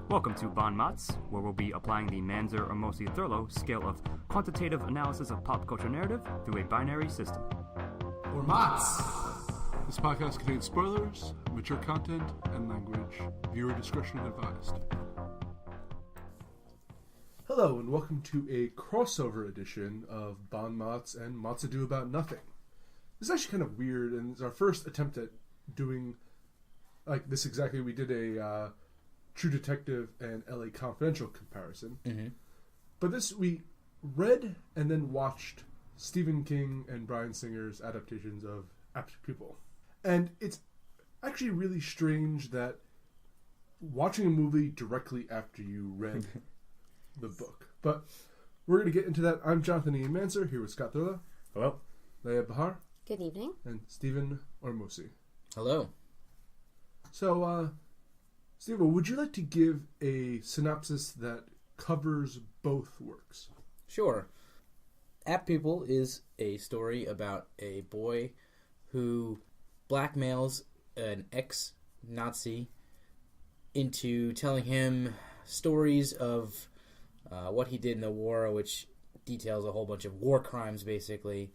Welcome to MOTS, where we'll be applying the Manzer or Mosi-Thurlow scale of quantitative analysis of pop culture narrative through a binary system. Or MOTS! This podcast contains spoilers, mature content, and language. Viewer discretion advised. Hello, and welcome to a crossover edition of Bon Mots and Mots Ado About Nothing. This is actually kind of weird, and it's our first attempt at doing like this exactly. We did a True Detective and LA Confidential comparison. Mm-hmm. But this, we read and then watched Stephen King and Bryan Singer's adaptations of Apt Pupil. And it's actually really strange that watching a movie directly after you read the book. But we're going to get into that. I'm Jonathan Ian Manser, here with Scott Thurlow. Hello. Leah Behar. Good evening. And Stephen Ormosi. Hello. So, Stephen, would you like to give a synopsis that covers both works? Sure. Apt Pupil is a story about a boy who blackmails an ex-Nazi into telling him stories of what he did in the war, which details a whole bunch of war crimes, basically.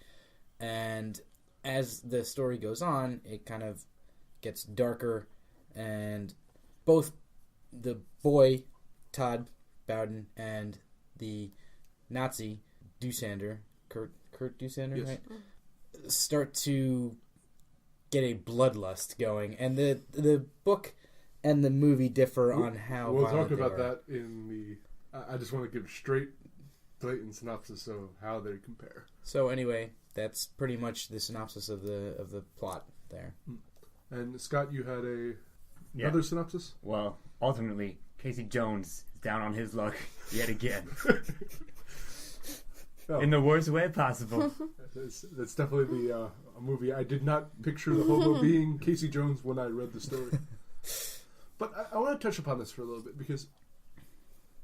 And as the story goes on, it kind of gets darker, and both the boy, Todd Bowden, and the Nazi, Doosander, Kurt Doosander, yes, right? Start to get a bloodlust going. And the book and the movie differ on how we'll violent talk about they are. that in the... I just want to give straight, blatant synopsis of how they compare. So anyway, that's pretty much the synopsis of the plot there. And Scott, you had another synopsis? Well, ultimately, Casey Jones is down on his luck yet again. In the worst way possible. That's definitely a movie. I did not picture the hobo being Casey Jones when I read the story. But I want to touch upon this for a little bit, because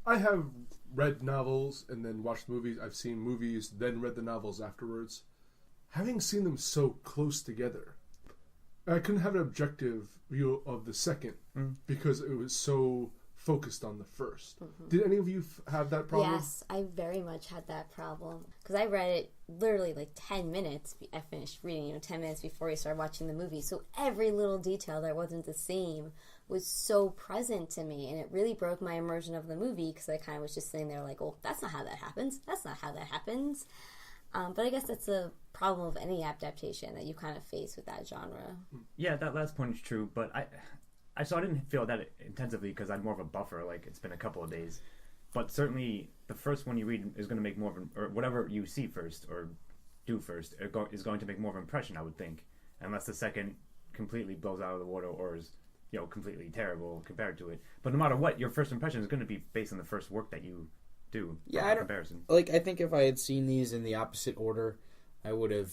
I have read novels and then watched movies. I've seen movies, then read the novels afterwards. Having seen them so close together, I couldn't have an objective view of the second because it was so focused on the first. Mm-hmm. Did any of you have that problem? Yes, I very much had that problem. Because I read it literally like 10 minutes. I finished reading, 10 minutes before we started watching the movie. So every little detail that wasn't the same was so present to me. And it really broke my immersion of the movie, because I kind of was just sitting there like, oh, that's not how that happens. That's not how that happens. But I guess that's a problem of any adaptation that you kind of face with that genre. Yeah, that last point is true, but I didn't feel that intensively because I'm more of a buffer, like it's been a couple of days. But certainly the first one you read is going to make more of or whatever you see first or do first is going to make more of an impression, I would think. Unless the second completely blows out of the water or is, completely terrible compared to it. But no matter what, your first impression is going to be based on the first work that you do. Yeah, comparison. I think if I had seen these in the opposite order, I would have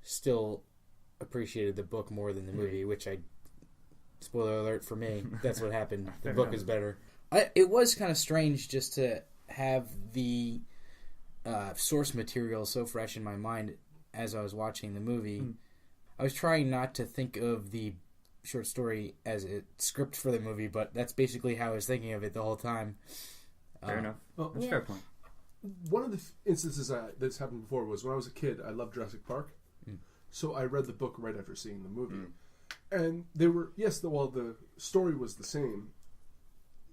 still appreciated the book more than the movie, which spoiler alert for me, that's what happened. The book is better. It was kind of strange just to have the source material so fresh in my mind as I was watching the movie. I was trying not to think of the short story as a script for the movie, but that's basically how I was thinking of it the whole time. Fair enough. Well, that's a fair point. One of the instances that's happened before was when I was a kid. I loved Jurassic Park, so I read the book right after seeing the movie. And they were, the story was the same.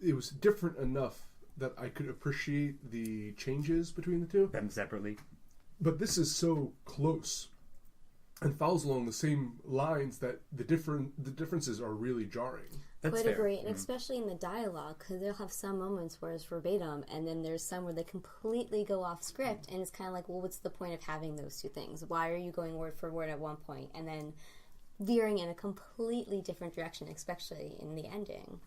It was different enough that I could appreciate the changes between the two. Them separately. But this is so close and follows along the same lines that the differences are really jarring. I would agree, and especially in the dialogue, because they'll have some moments where it's verbatim, and then there's some where they completely go off script, and it's kind of like, well, what's the point of having those two things? Why are you going word for word at one point, and then veering in a completely different direction, especially in the ending?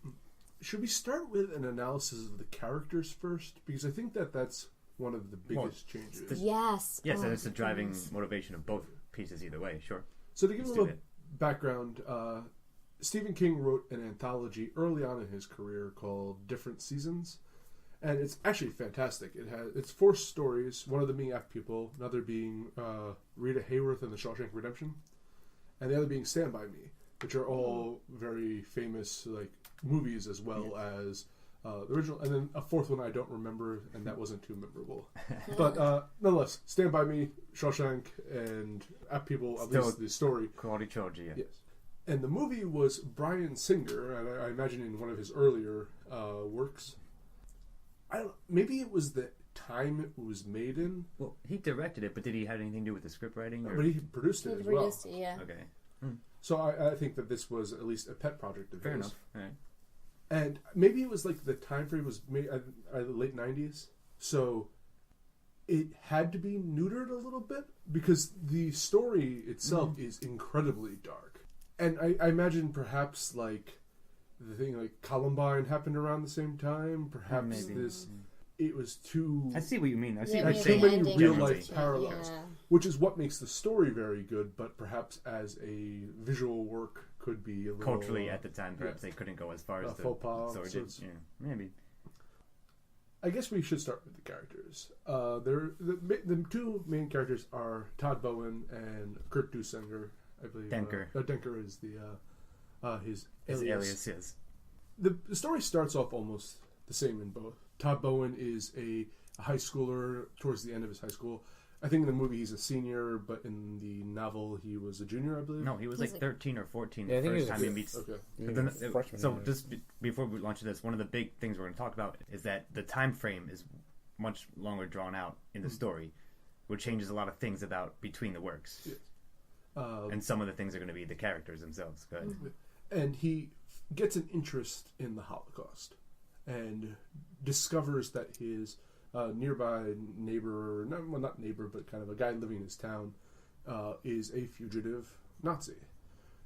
Should we start with an analysis of the characters first? Because I think that's one of the biggest changes. Yes. Yes, and it's the driving motivation of both pieces either way, sure. So to give a little background, Stephen King wrote an anthology early on in his career called Different Seasons, and it's actually fantastic. It's 4 stories, one of them being Apt Pupil, another being Rita Hayworth and the Shawshank Redemption, and the other being Stand By Me, which are all very famous movies as well as the original, and then a fourth one I don't remember, and that wasn't too memorable. But nonetheless, Stand By Me, Shawshank, and Apt Pupil, at least the story. Quality trilogy, yeah. Yes. And the movie was Bryan Singer, and I imagine in one of his earlier works. Maybe it was the time it was made in. Well, he directed it, but did he have anything to do with the script writing? Or? But he produced it as well. Yeah. Okay. So I think that this was at least a pet project of Fair his. enough. All right. And maybe it was like the time frame was the late 90s. So it had to be neutered a little bit because the story itself is incredibly dark. And I imagine perhaps like the thing like Columbine happened around the same time. Perhaps Maybe. it was too... I see what you mean. I see Yeah, what had you're too saying. many ending real-life was- parallels, yeah. which is what makes the story very good, but perhaps as a visual work could be a little... Culturally, at the time, perhaps they couldn't go as far as the faux pas, story so did. Yeah, maybe. I guess we should start with the characters. The two main characters are Todd Bowen and Kurt Duesenger, I believe. Denker. Denker is his His alias. alias, yes. The story starts off almost the same in both. Todd Bowen is a high schooler towards the end of his high school. I think in the movie he's a senior, but in the novel he was a junior, I believe. No, he was He's like 13 or 14 Yeah, I the think he first was time he meets... Okay. But then, Freshman so year. just before we launch this, one of the big things we're going to talk about is that the time frame is much longer drawn out in the story, which changes a lot of things about between the works. And some of the things are going to be the characters themselves. Go ahead. And he gets an interest in the Holocaust and discovers that his nearby neighbor, not neighbor, but kind of a guy living in his town, is a fugitive Nazi.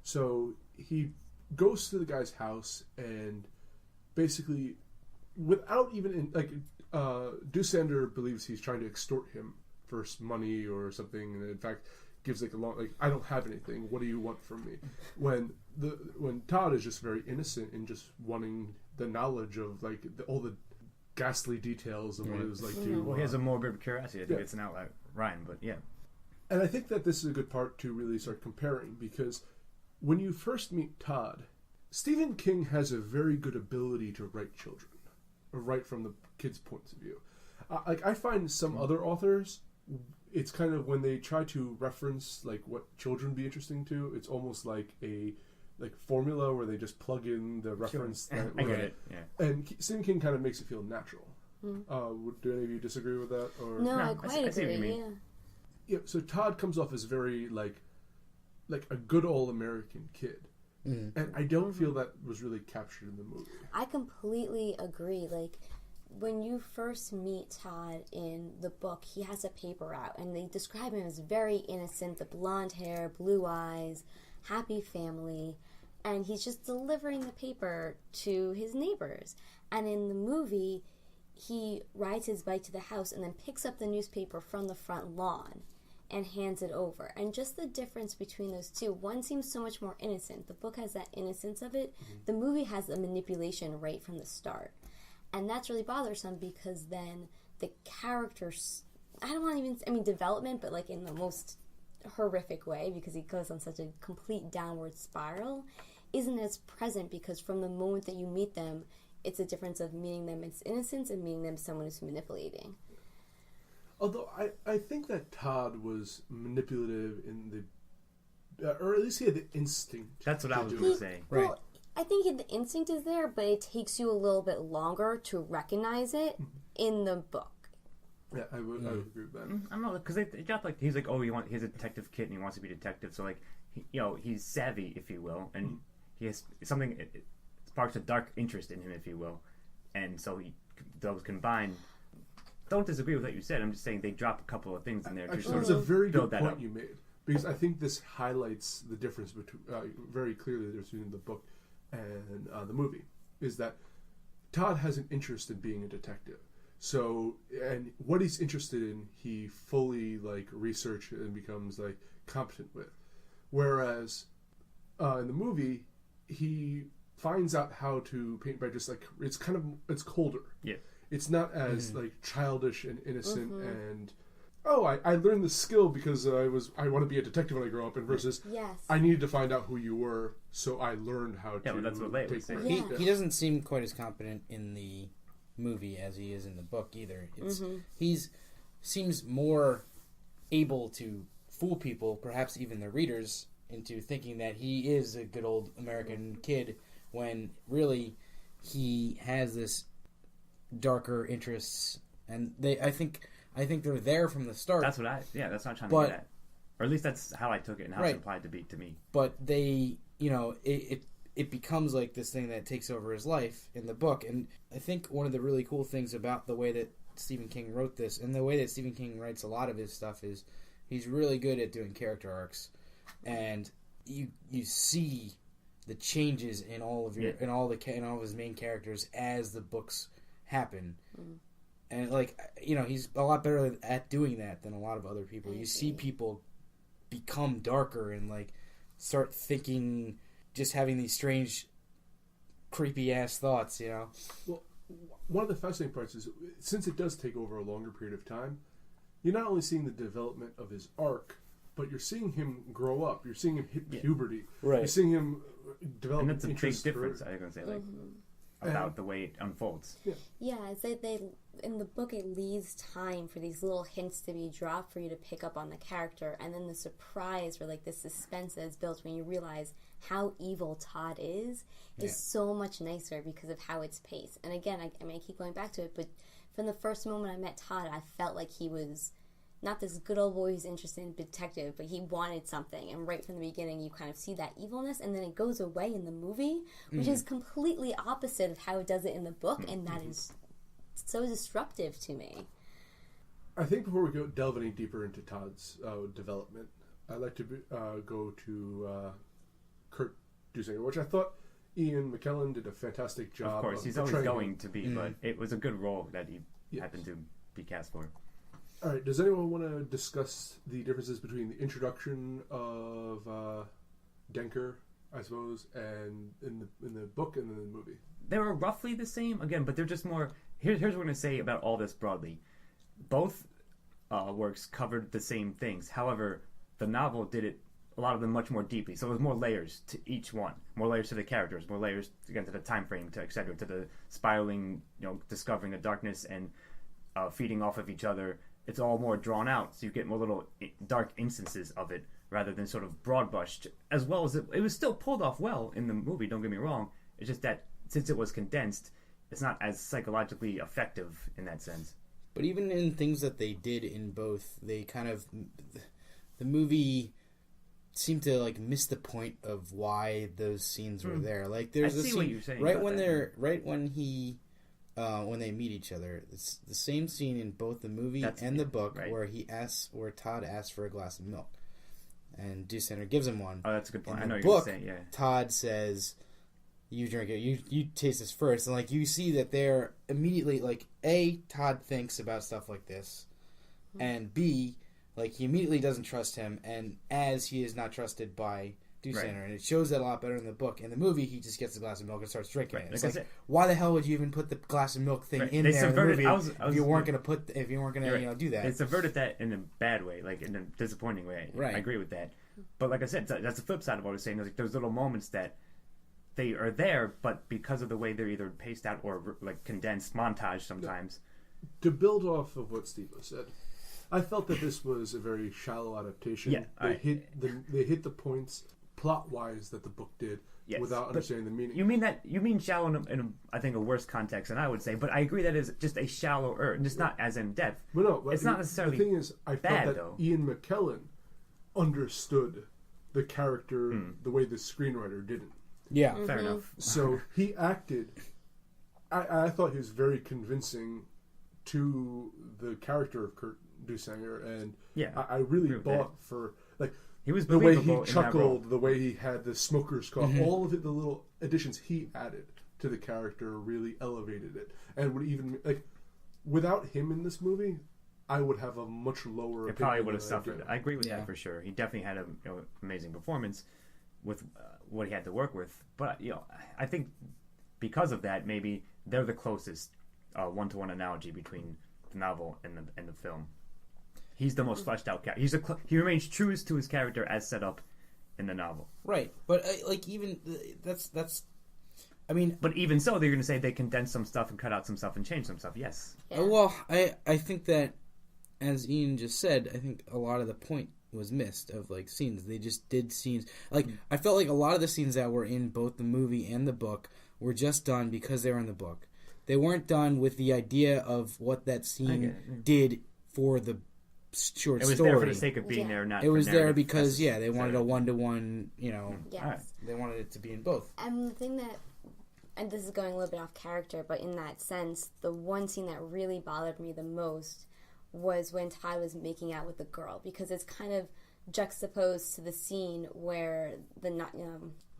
So he goes to the guy's house and basically, without even Duesander believes he's trying to extort him for money or something, and in fact gives like a long I don't have anything. What do you want from me? When Todd is just very innocent in just wanting the knowledge of like all the ghastly details of what it was like to. Well, he has a morbid curiosity. I think yeah. it's an outlier, Ryan, but yeah. And I think that this is a good part to really start comparing because when you first meet Todd, Stephen King has a very good ability to write children, or write from the kids' points of view. I find some other authors, it's kind of when they try to reference like what children be interesting to, it's almost like a formula where they just plug in the reference. That, I get it. Yeah. And Stephen King kind of makes it feel natural. Do any of you disagree with that? Or No, I I quite see what you agree. mean. Yeah. yeah, so Todd comes off as very like a good old American kid, and I don't feel that was really captured in the movie. I completely agree. Like, when you first meet Todd in the book, he has a paper out, and they describe him as very innocent, the blonde hair, blue eyes, happy family, and he's just delivering the paper to his neighbors. And in the movie, he rides his bike to the house and then picks up the newspaper from the front lawn and hands it over. And just the difference between those two, one seems so much more innocent. The book has that innocence of it. The movie has the manipulation right from the start. And that's really bothersome because then the characters, development, but like in the most horrific way because he goes on such a complete downward spiral, isn't as present because from the moment that you meet them, it's a difference of meeting them as innocence and meeting them as someone who's manipulating. Although I think that Todd was manipulative in the, or at least he had the instinct. That's what to I was do going it. to say. Right. Well, I think the instinct is there, but it takes you a little bit longer to recognize it in the book. Yeah, I would agree with that. I don't know because they got like he's like he's a detective kid and he wants to be a detective, so like he's savvy, if you will, and he has something. It sparks a dark interest in him, if you will, and so those combined. Don't disagree with what you said. I'm just saying they drop a couple of things in there to Actually, sort it's a of very build good that point up. you made because I think this highlights the difference between very clearly the difference between the book and the movie is that Todd has an interest in being a detective. So, and what he's interested in, he fully like researches and becomes like competent with. Whereas in the movie, he finds out how to paint by just like it's colder. Yeah. It's not as like childish and innocent and oh, I learned the skill because I want to be a detective when I grow up, and versus Yes. I needed to find out who you were, so I learned how to. Yeah, well, that's what Leah was saying. Yeah. He doesn't seem quite as competent in the movie as he is in the book either. He's seems more able to fool people, perhaps even the readers, into thinking that he is a good old American kid when really he has this darker interests, and I think they're there from the start. That's what that's what I'm trying to get at. Or at least that's how I took it and how Right. it's applied to me. But they, it becomes like this thing that takes over his life in the book. And I think one of the really cool things about the way that Stephen King wrote this, and the way that Stephen King writes a lot of his stuff, is he's really good at doing character arcs, and you see the changes in all of in all of his main characters as the books happen. And he's a lot better at doing that than a lot of other people. You see people become darker and start thinking, just having these strange, creepy ass thoughts. Well, one of the fascinating parts is, since it does take over a longer period of time, you're not only seeing the development of his arc, but you're seeing him grow up. You're seeing him hit puberty. Right. You're seeing him develop. And that's a big interest difference, I was going to say, about the way it unfolds. Yeah, it's like they in the book it leaves time for these little hints to be dropped for you to pick up on the character, and then the surprise or the suspense that is built when you realize how evil Todd is so much nicer because of how it's paced. And again, I keep going back to it, but from the first moment I met Todd, I felt like he was not this good old boy who's interested in detective, but he wanted something. And right from the beginning, you kind of see that evilness, and then it goes away in the movie, which is completely opposite of how it does it in the book, and that is so disruptive to me. I think before we delve any deeper into Todd's development, I'd like to go to Kurt Dusinger, which I thought Ian McKellen did a fantastic job. Of course, he's always going to be, but it was a good role that he happened to be cast for. All right, does anyone want to discuss the differences between the introduction of Denker, I suppose, and in the book and in the movie? They were roughly the same, again, but they're just more... Here's what we're going to say about all this broadly. Both works covered the same things. However, the novel did it, a lot of them, much more deeply. So there's more layers to each one. More layers to the characters, more layers, again, to the time frame, to etc., to the spiraling, discovering the darkness and feeding off of each other. It's all more drawn out, so you get more little dark instances of it rather than sort of broad brushed. As well as it was still pulled off well in the movie, don't get me wrong. It's just that since it was condensed, it's not as psychologically effective in that sense. But even in things that they did in both, they kind of... The movie seemed to miss the point of why those scenes were there. There's I a see scene what you're saying right when when they meet each other. It's the same scene in both the movie and the book, right. where Todd asks for a glass of milk, and Ducenter gives him one. Oh, that's a good point. In I know the you're book, going to say, yeah. Todd says, "You drink it. You taste this first." And you see that they're immediately A, Todd thinks about stuff like this, and B, he immediately doesn't trust him, and as he is not trusted by Ducenter, and it shows that a lot better in the book. In the movie, he just gets a glass of milk and starts drinking it. It's why the hell would you even put the glass of milk thing in there in the movie if you weren't going to do that? They subverted that in a bad way, in a disappointing way. Right. I agree with that. But like I said, that's the flip side of what I was saying. There's those little moments that they are there, but because of the way they're either paced out or condensed, montage sometimes. To build off of what Steve said, I felt that this was a very shallow adaptation. Yeah, they hit the points plot-wise that the book did without understanding the meaning. You mean shallow in a, I think, a worse context than I would say, but I agree that it's just a shallower, just not as in depth. But no, it's not necessarily the thing is, I bad, felt that though. Ian McKellen understood the character the way the screenwriter didn't. Yeah, fair enough. So he acted. I thought he was very convincing to the character of Kurt Dusanger, and I really bought for he was the way he believable in that role. chuckled, the way he had the smoker's cough, all of it, the little additions he added to the character really elevated it, and would even without him in this movie, I would have a much lower. It probably would have suffered. I agree with that for sure. He definitely had an amazing performance with what he had to work with, but I think because of that, maybe they're the closest one-to-one analogy between the novel and the film. he's the most fleshed out character. He remains true to his character as set up in the novel. Right, but like even that's. I mean, but even so, they're going to say they condensed some stuff and cut out some stuff and changed some stuff. Yes. Yeah. Well, I think that, as Ian just said, I think a lot of the point was missed of like scenes. They just did scenes. Like I felt like a lot of the scenes that were in both the movie and the book were just done because they were in the book. They weren't done with the idea of what that scene did for the short story. It was there for the sake of being there, not. It was for there because they wanted a 1-to-1. Yes. They wanted it to be in both. And the thing that, and this is going a little bit off character, but in that sense, the one scene that really bothered me the most was when Todd was making out with the girl, because it's kind of juxtaposed to the scene where the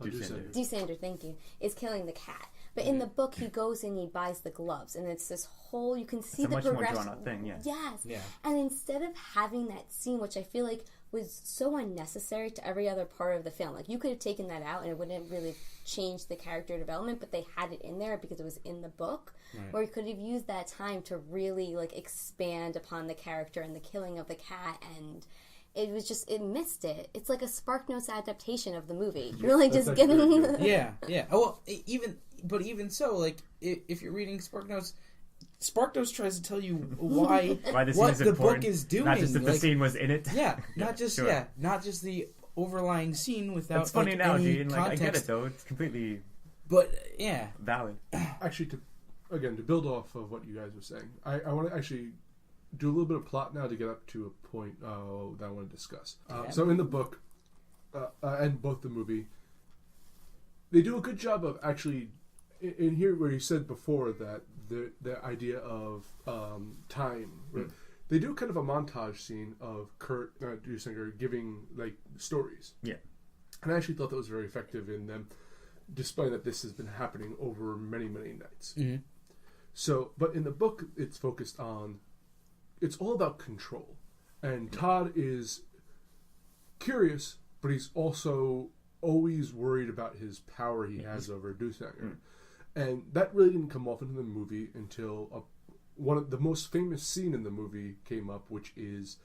Doosander, thank you, is killing the cat. But in the book, he goes and he buys the gloves, and it's this whole, you can see the progression. It's a much more drawn-out thing, Yes. Yeah. And instead of having that scene, which I feel like was so unnecessary to every other part of the film, like you could have taken that out and it wouldn't really change the character development, but they had it in there because it was in the book, where you could have used that time to really like expand upon the character and the killing of the cat, and it was just, it missed it. It's like a SparkNotes adaptation of the movie. You're really just getting... Yeah. Oh, well, even so, like, if you're reading SparkNotes tries to tell you why the book is doing. Not just that the scene was in it. Yeah, not just not just the overlying scene without. It's funny analogy, any and context. I get it though. It's completely. But valid. Actually, to build off of what you guys were saying, I want to actually do a little bit of plot now to get up to a point that I want to discuss. So in the book, and both the movie, they do a good job of actually, in here where you said before that the idea of time, right? They do kind of a montage scene of Kurt Doosander giving like stories. Yeah. And I actually thought that was very effective in them, despite that this has been happening over many, many nights. Mm-hmm. So, but in the book, it's focused on, it's all about control. And Todd is curious, but he's also always worried about his power he has over Doosander. And that really didn't come off in the movie until one of the most famous scene in the movie came up, which is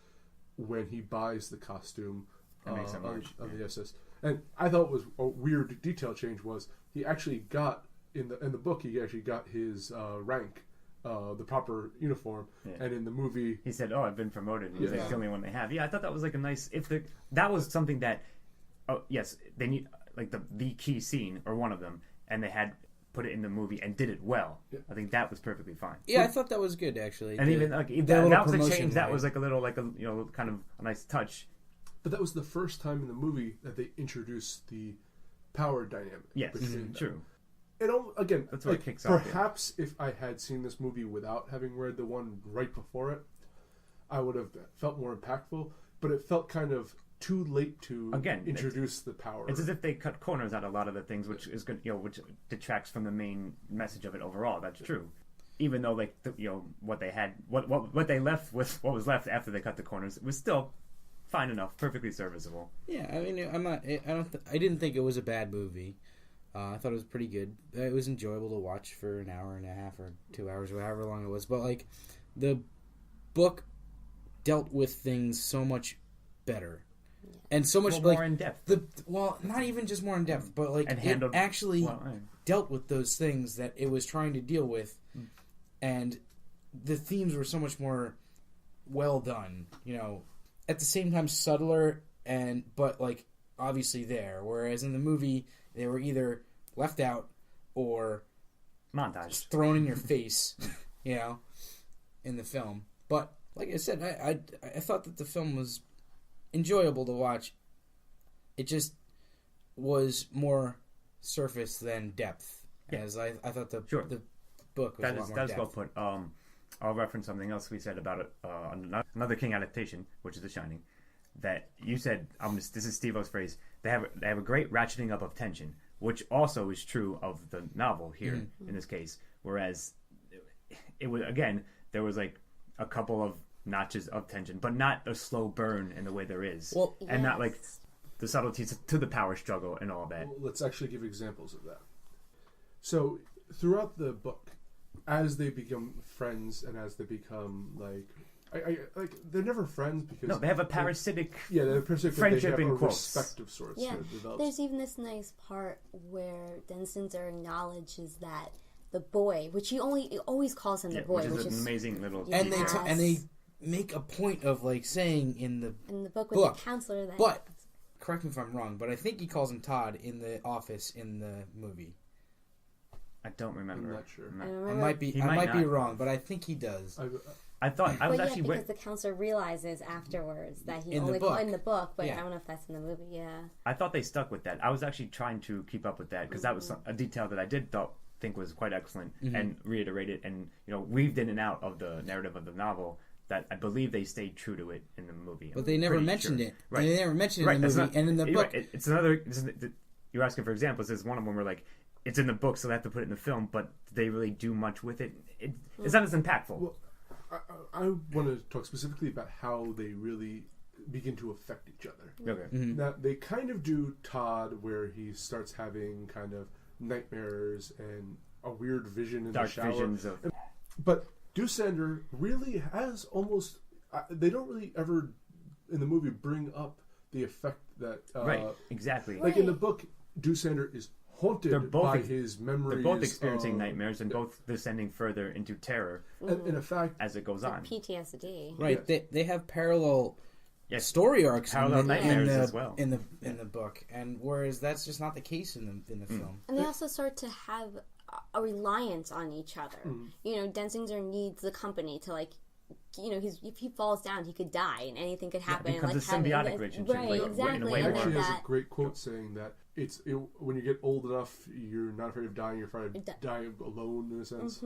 when he buys the costume of the SS. And I thought was a weird detail change was he actually got in the book he actually got his rank, the proper uniform, and in the movie he said, "Oh, I've been promoted." And it's the only one they have. Yeah, I thought that was like a nice. That was something that, yes, they need like the key scene or one of them, and they had put it in the movie and did it well. Yeah. I think that was perfectly fine. Yeah, I thought that was good actually. And even like that was a change. That was like a little kind of a nice touch. But that was the first time in the movie that they introduced the power dynamic. Yes, true. It again, that's what it kicks off. Perhaps if I had seen this movie without having read the one right before it, I would have felt more impactful. But it felt kind of too late to introduce the power. It's as if they cut corners out a lot of the things, which is good, which detracts from the main message of it overall. That's true. Even though what they had, what they left with, what was left after they cut the corners, was still fine enough, perfectly serviceable. Yeah, I mean, I didn't think it was a bad movie. I thought it was pretty good. It was enjoyable to watch for an hour and a half or 2 hours or however long it was. But like, the book dealt with things so much better. And so much more in depth. Not even just more in depth, but like it actually dealt with those things that it was trying to deal with, and the themes were so much more well done. At the same time subtler but like obviously there. Whereas in the movie they were either left out or montage thrown in your face, in the film. But like I said, I thought that the film was enjoyable to watch. It just was more surface than depth, as I thought the book was a lot more depth. That is well put. I'll reference something else we said about it, another King adaptation, which is The Shining, that you said, this is Steve-O's phrase, they have a great ratcheting up of tension, which also is true of the novel here, in this case, whereas it was, again, there was like a couple of notches of tension, but not a slow burn in the way there is. And not like the subtleties to the power struggle and all that. Well, let's actually give examples of that. So throughout the book, as they become friends and as they become like I like they're never friends because No, they have a parasitic. they're parasitic, friendship but they in have a quotes. respect of sorts. Yeah, that develops. there's even this nice part where Denzinger acknowledges that the boy, which he always calls him the boy, which is an amazing little. Yeah. And detail. they make a point of like saying in the book with the counselor that. But correct me if I'm wrong, but I think he calls him Todd in the office in the movie. I don't remember. I'm not sure. I I might be not. wrong, but I think he does. I thought I was But actually because the counselor realizes afterwards that he In the only book. in the book, but Yeah. I don't know if that's in the movie. Yeah, I thought they stuck with that. I was actually trying to keep up with that because that was a detail that I did think was quite excellent and reiterated and weaved in and out of the narrative of the novel. That I believe they stayed true to it in the movie. But they never mentioned it. Right. They never mentioned it in the movie and in the book. Right. It's another. You're asking for examples. There's one of them where like it's in the book, so they have to put it in the film, but they really do much with it. It's not as impactful. Well, I want to talk specifically about how they really begin to affect each other. Okay. Now, they kind of do Todd where he starts having kind of nightmares and a weird vision in Dark the shower. visions of. But Doosander really has almost... they don't really ever, in the movie, bring up the effect that... right, exactly. Like in the book, Doosander is haunted by his memories. They're both experiencing nightmares and both descending further into terror. And in fact, as it goes on. PTSD. Right. Yes. They have parallel Yes. story arcs Parallel nightmares as well. in the book, and whereas that's just not the case in the film. And they also start to have a reliance on each other. Denzinger needs the company to if he falls down, he could die, and anything could happen. It becomes a symbiotic relationship, right? like, in a Exactly. way he more. actually has a great quote saying that when you get old enough, you're not afraid of dying. You're afraid of dying alone, in a sense.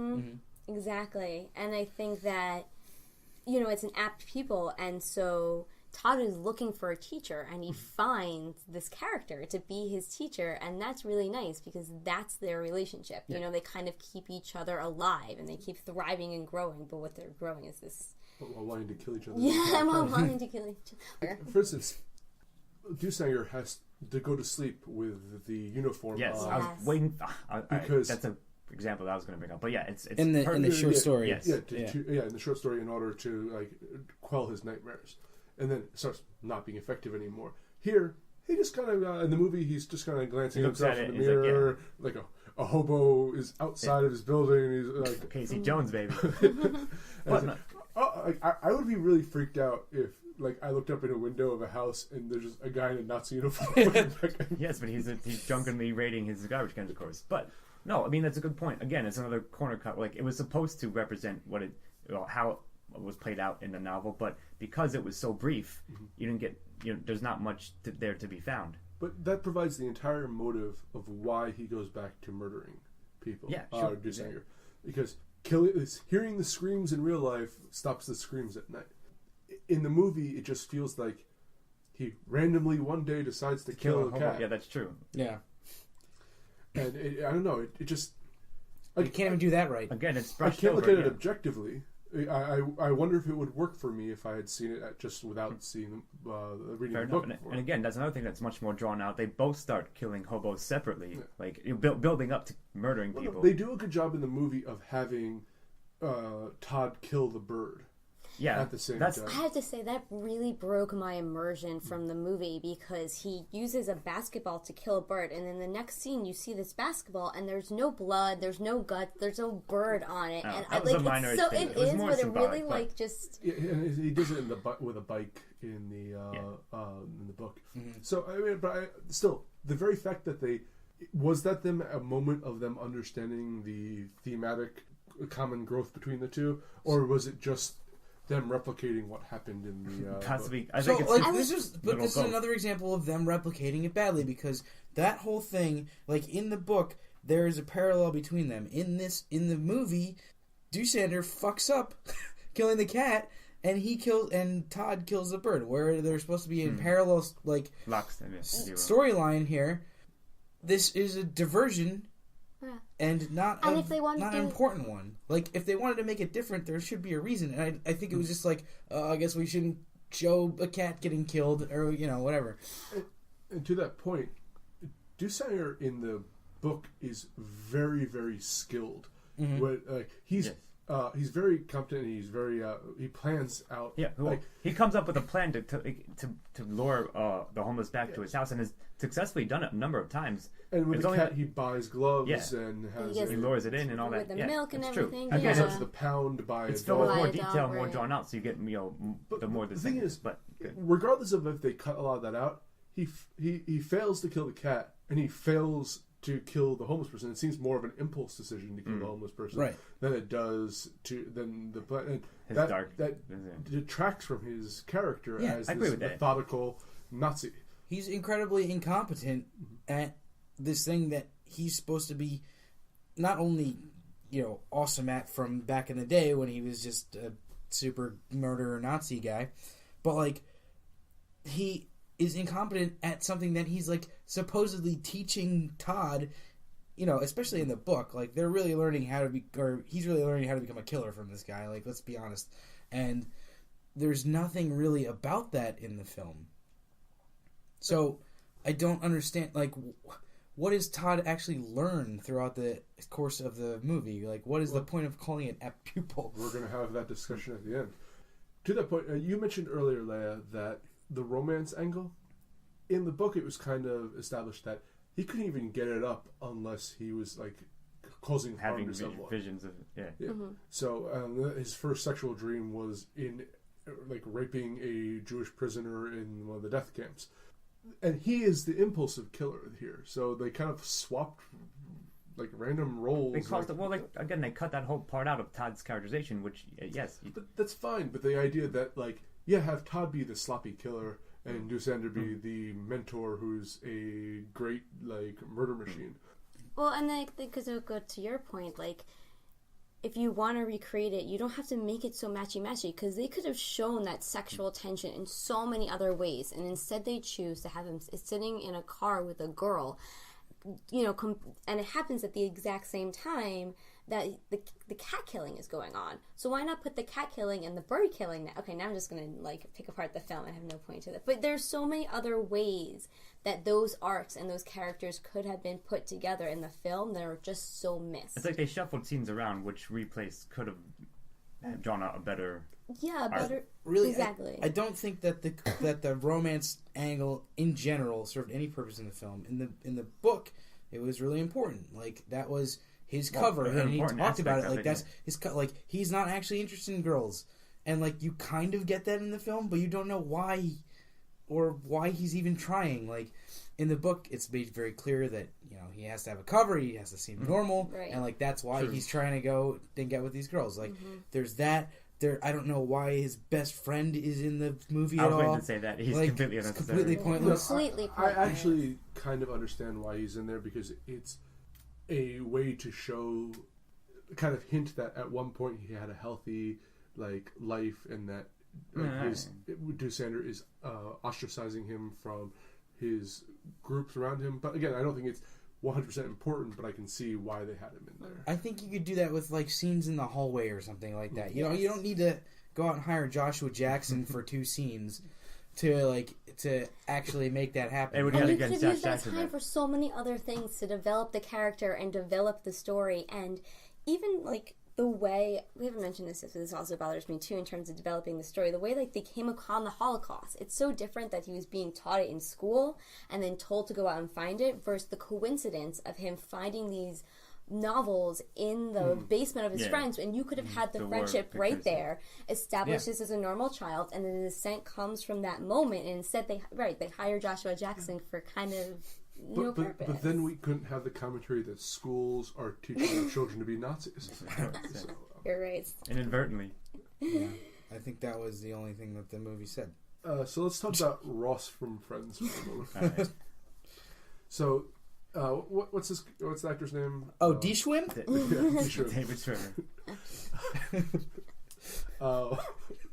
Exactly. And I think that it's an apt pupil, and so Todd is looking for a teacher, and he finds this character to be his teacher, and that's really nice because that's their relationship. Yeah. They kind of keep each other alive, and they keep thriving and growing, but what they're growing is this... While wanting to kill each other. Yeah, while wanting to kill each other. For instance, Doosanger has to go to sleep with the uniform Yes, on. I was waiting. Because- that's an example that I was going to bring up. But yeah, it's In the short story. Yes. In the short story, in order to quell his nightmares, and then it starts not being effective anymore. Here, he just kind of in the movie, he's just kind of glancing He at looks himself at in it, the he's like, mirror, like a hobo is outside of his building, and he's like, Casey Jones, baby. I would be really freaked out if I looked up in a window of a house and there's just a guy in a Nazi uniform. Yes, but he's drunkenly raiding his garbage cans, of course. But no, I mean that's a good point. Again, it's another corner cut. Like it was supposed to represent how it was played out in the novel, but because it was so brief, you didn't get there's not much there to be found. But that provides the entire motive of why he goes back to murdering people. Yeah, sure. Doosanger. Because hearing the screams in real life stops the screams at night. In the movie, it just feels like he randomly one day decides to kill a cat. Yeah, that's true. Yeah. And I don't know, it just... You can't even do that right. Again, it's I brushed can't over. look at it objectively. I wonder if it would work for me if I had seen it just without seeing reading Fair the book. enough. Before. And again, that's another thing that's much more drawn out. They both start killing hobos separately, like building up to murdering people. They do a good job in the movie of having Todd kill the bird. Yeah, at the same time. I have to say that really broke my immersion from the movie because he uses a basketball to kill a bird, and in the next scene you see this basketball and there's no blood, there's no guts, there's no bird on it, and that was a minor so thing. it It was is, more but it symbolic, really but- just Yeah, and he does it with a bike in the book. So I mean, but still, the very fact that was that them a moment of them understanding the thematic common growth between the two, or was it just them replicating what happened in the Possibly, book? I think it's this is little both. another example of them replicating it badly because that whole thing, like in the book, there is a parallel between them. In the movie, Doosander fucks up, killing the cat, and Todd kills the bird. Where they're supposed to be in parallel, like storyline here. This is a diversion. Yeah. And not And if they wanted not to- an important one. Like, if they wanted to make it different, there should be a reason. And I think it was just like, I guess we shouldn't show a cat getting killed, or, whatever. And to that point, Doosander in the book is very, very skilled. He's he's very competent. And he's very he plans out. Yeah, well, he comes up with a plan to lure the homeless back to his house, and has successfully done it a number of times. And with the cat, he buys gloves and he lures it in and all that. With the milk and that's everything. True. He goes up to the pound by it's a filled with dog. more By a detail, dog, more right. drawn out, so you get the more the thing is, but good. regardless of if they cut a lot of that out, he fails to kill the cat, and he fails to kill the homeless person. It seems more of an impulse decision to kill the homeless person than it does than the plan. That detracts from his character as this methodical Nazi. He's incredibly incompetent at this thing that he's supposed to be not only, awesome at from back in the day when he was just a super murderer Nazi guy, but like he is incompetent at something that he's like supposedly teaching Todd, especially in the book. Like they're really learning how to he's really learning how to become a killer from this guy. Like, let's be honest. And there's nothing really about that in the film. So I don't understand, like, what does Todd actually learn throughout the course of the movie? Like, what is the point of calling it Apt Pupil? We're going to have that discussion at the end. To that point, you mentioned earlier, Leah, that the romance angle, in the book it was kind of established that he couldn't even get it up unless he was, like, causing harm to someone. Visions of, Mm-hmm. So his first sexual dream was in, like, raping a Jewish prisoner in one of the death camps. And he is the impulsive killer here. So they kind of swapped, like, random roles. They again, they cut that whole part out of Todd's characterization, which, yes. That's fine, but the idea that, like, have Todd be the sloppy killer and Dussander be the mentor who's a great, like, murder machine. Well, and like, because it would go to your point, like, if you want to recreate it, you don't have to make it so matchy-matchy, because they could have shown that sexual tension in so many other ways, and instead they choose to have him sitting in a car with a girl, and it happens at the exact same time that the cat killing is going on. So why not put the cat killing and the bird killing now? Okay, now I'm just going to, like, pick apart the film. I have no point to that. But there's so many other ways that those arcs and those characters could have been put together in the film that are just so missed. It's like they shuffled scenes around, which replaced could have drawn out a better... Yeah, better... Really, exactly. I don't think that the romance angle in general served any purpose in the film. In the book, it was really important. Like, that was his cover, and he talked about it. Like, that's his like, he's not actually interested in girls, and like, you kind of get that in the film, but you don't know why, or why he's even trying. Like, in the book, it's made very clear that he has to have a cover, he has to seem normal, and like, that's why he's trying to go and get with these girls. Like, there's that. I don't know why his best friend is in the movie at all. I was going to say that. He's completely unnecessary. Completely pointless. Completely pointless. I actually kind of understand why he's in there, because it's a way to show, kind of hint that at one point he had a healthy, like, life, and that Dussander is ostracizing him from his groups around him. But again, I don't think it's 100% important, but I can see why they had him in there. I think you could do that with, like, scenes in the hallway or something like that. You don't need to go out and hire Joshua Jackson for 2 scenes to actually make that happen. And you could have used that time for so many other things to develop the character and develop the story, and even, like, the way, we haven't mentioned this also bothers me too in terms of developing the story, the way, like, they came upon the Holocaust. It's so different that he was being taught it in school and then told to go out and find it, versus the coincidence of him finding these novels in the basement of his friends, and you could have had the friendship right there, established this as a normal child, and then the descent comes from that moment, and instead they hire Joshua Jackson for kind of no purpose. But then we couldn't have the commentary that schools are teaching their children to be Nazis. You're right. Inadvertently. Yeah, I think that was the only thing that the movie said. So let's talk about Ross from Friends for a moment. Right. So, what's the actor's name? Oh, D-Schwinn? D-Schwinn. David Schwimmer.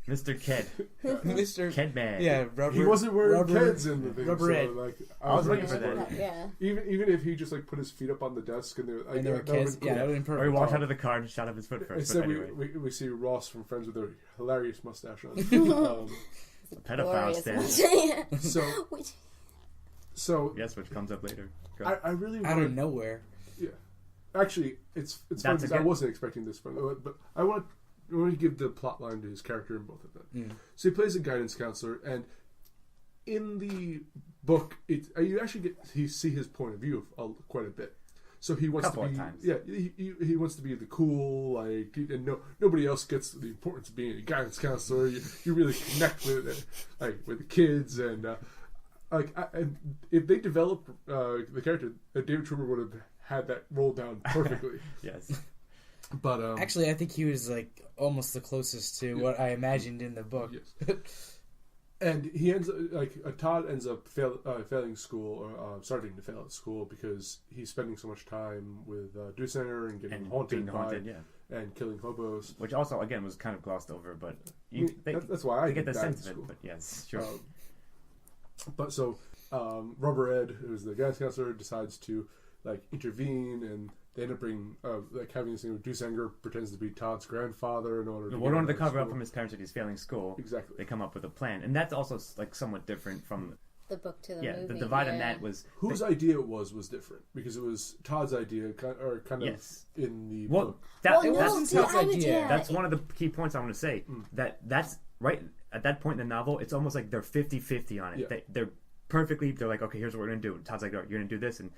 Mr. Ked. Mr. Kedman. Yeah, he wasn't wearing Keds in the thing. Rubber Ed. So, like, I was looking for that. Yeah. Even if he just, like, put his feet up on the desk and there were kids, cool. that would have been perfect. Or he walked out of the car and shot up his foot first. Instead, anyway. we see Ross from Friends with a hilarious mustache on. Pedophile stand. So yes, which comes up later. I really out of nowhere. Yeah, actually, it's funny That's because I wasn't expecting this from him, but I want to give the plot line to his character in both of them. Mm. So he plays a guidance counselor, and in the book, you actually get to see his point of view quite a bit. So he wants Couple to of be, times. yeah, he wants to be the cool, like, and nobody else gets the importance of being a guidance counselor. You really connect with it, like with the kids, and and if they developed the character, David Schwimmer would have had that role down perfectly. Yes. But Actually, I think he was like almost the closest to what I imagined in the book. Yes. And he ends Todd ends up failing school, or starting to fail at school because he's spending so much time with Doosanger and getting haunted and killing hobos. Which also, again, was kind of glossed over, but that's why I get the did sense that of in it. school. But yes, sure. But so Rubber Ed, who's the guidance counselor, decides to intervene, and they end up having this thing where Doosanger pretends to be Todd's grandfather in order to cover up from his parents that he's failing school. Exactly. They come up with a plan, and that's also somewhat different from the book to the movie. the divide in that was whose idea it was different because it was Todd's idea, or kind of in the book. That's Todd's idea. That's one of the key points I want to say. That's right at that point in the novel. It's almost like they're 50-50 on it. Yeah. They're like, okay, here's what we're gonna do. Todd's like, oh, you're gonna do this, and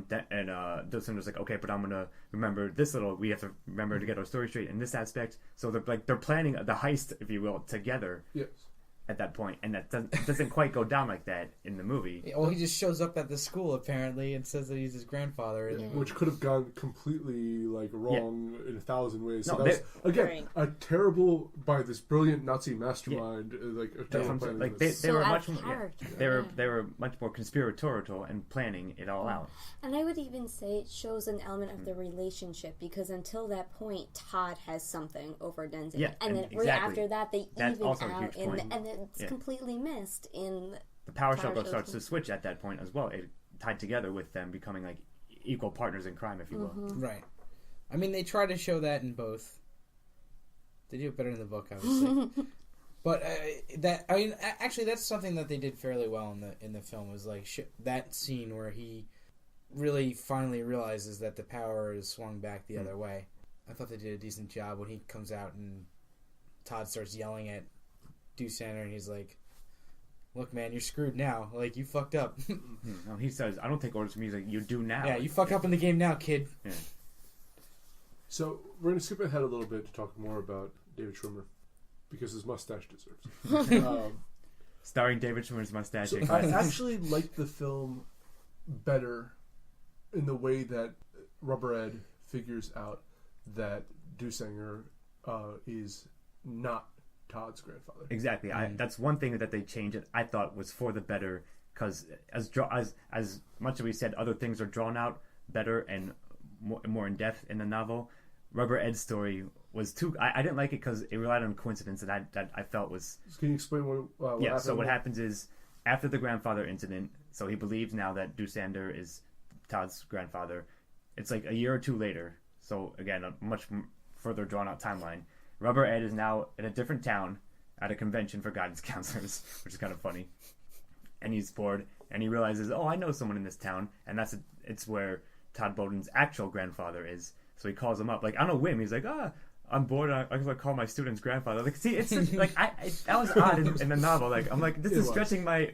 Doosanger's like, okay, but I'm gonna remember this little. We have to remember to get our story straight in this aspect. So they're planning the heist, if you will, together. Yes. At that point, and that doesn't quite go down like that in the movie. Well, he just shows up at the school apparently and says that he's his grandfather, which could have gone completely wrong in 1,000 ways. So No, that was again a terrible by this brilliant Nazi mastermind. A terrible planning. They were much more. They were much more conspiratorial and planning it all out. And I would even say it shows an element of the relationship because until that point, Todd has something over Denzig, and then right after that, they even out, and it's completely missed in the power struggle starts to switch at that point as well. It tied together with them becoming equal partners in crime, if you will. Right. I mean, they try to show that in both. They do it better in the book, obviously. But actually, that's something that they did fairly well in the film. Was that scene where he really finally realizes that the power is swung back the other way. I thought they did a decent job when he comes out and Todd starts yelling at Doosanger, and he's like, "Look, man, you're screwed now. You fucked up." No, he says, "I don't take orders from you." He's like, "You do now." Yeah, you fucked up in the game now, kid. Yeah. So we're going to skip ahead a little bit to talk more about David Schwimmer because his mustache deserves. Starring David Schwimmer's mustache. So I actually liked the film better in the way that Rubber Ed figures out that Doosanger is not Todd's grandfather. Exactly. That's one thing that they changed. I thought was for the better because as much as we said, other things are drawn out better and more in depth in the novel. Rubber Ed's story was too. I didn't like it because it relied on coincidence that I felt was. Can you explain what happened? So what happens is after the grandfather incident, so he believes now that Doosanger is Todd's grandfather. It's a year or two later. So again, a much further drawn out timeline. Rubber Ed is now in a different town at a convention for guidance counselors, which is kind of funny. And he's bored, and he realizes, oh, I know someone in this town, and it's where Todd Bowden's actual grandfather is. So he calls him up, on a whim. He's like, I'm bored. I'm going to call my student's grandfather. See, it's just, that was odd in the novel. I'm like, this is stretching my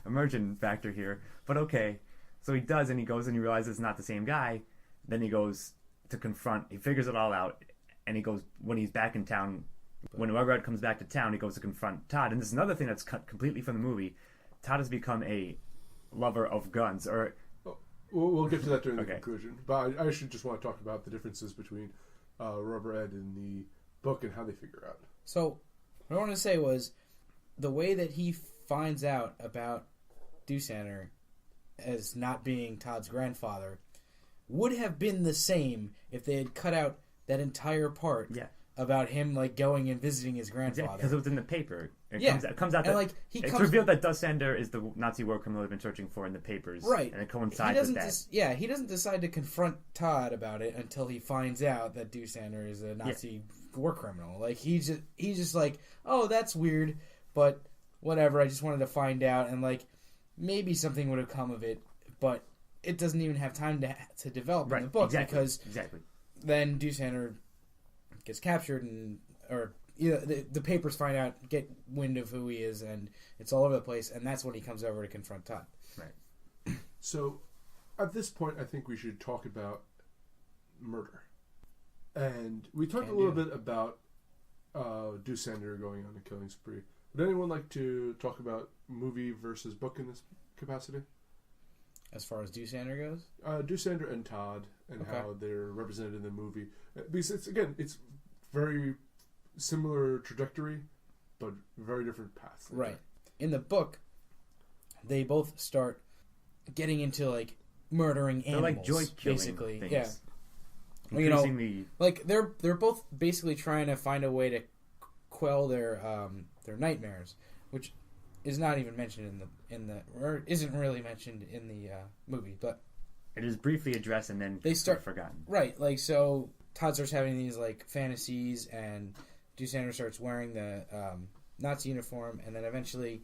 immersion factor here. But okay. So he does, and he goes and he realizes it's not the same guy. Then he goes to confront. He figures it all out. And he goes, when he's back in town, when Rubber Ed comes back to town, he goes to confront Todd. And this is another thing that's cut completely from the movie. Todd has become a lover of guns. We'll get to that during the conclusion. But I should just want to talk about the differences between Rubber Ed in the book and how they figure out. So, what I wanted to say was, the way that he finds out about Doosanger as not being Todd's grandfather would have been the same if they had cut out that entire part about him going and visiting his grandfather. Because it was in the paper. It comes out and that it's revealed that Doosanger is the Nazi war criminal they've been searching for in the papers. Right. And it coincides with that. He doesn't decide to confront Todd about it until he finds out that Doosanger is a Nazi war criminal. He's just like, oh, that's weird, but whatever, I just wanted to find out, and maybe something would have come of it, but it doesn't even have time to develop in the book because then Doosander gets captured or the papers get wind of who he is, and it's all over the place, and that's when he comes over to confront Todd. Right. So, at this point, I think we should talk about murder. And we talked a little bit about Doosander going on a killing spree. Would anyone like to talk about movie versus book in this capacity? As far as Doosander goes? Doosander and Todd, and how they're represented in the movie. Because, it's very similar trajectory, but very different paths. Right. In the book, they both start getting into, like, murdering animals. They're like joint killing basically. things. Yeah. Increasingly... like, they're both basically trying to find a way to quell their nightmares, which is not even mentioned or isn't really mentioned in the movie, but it is briefly addressed and then they start forgotten. Right, like, so Todd starts having these, like, fantasies, and Doosander starts wearing the Nazi uniform, and then eventually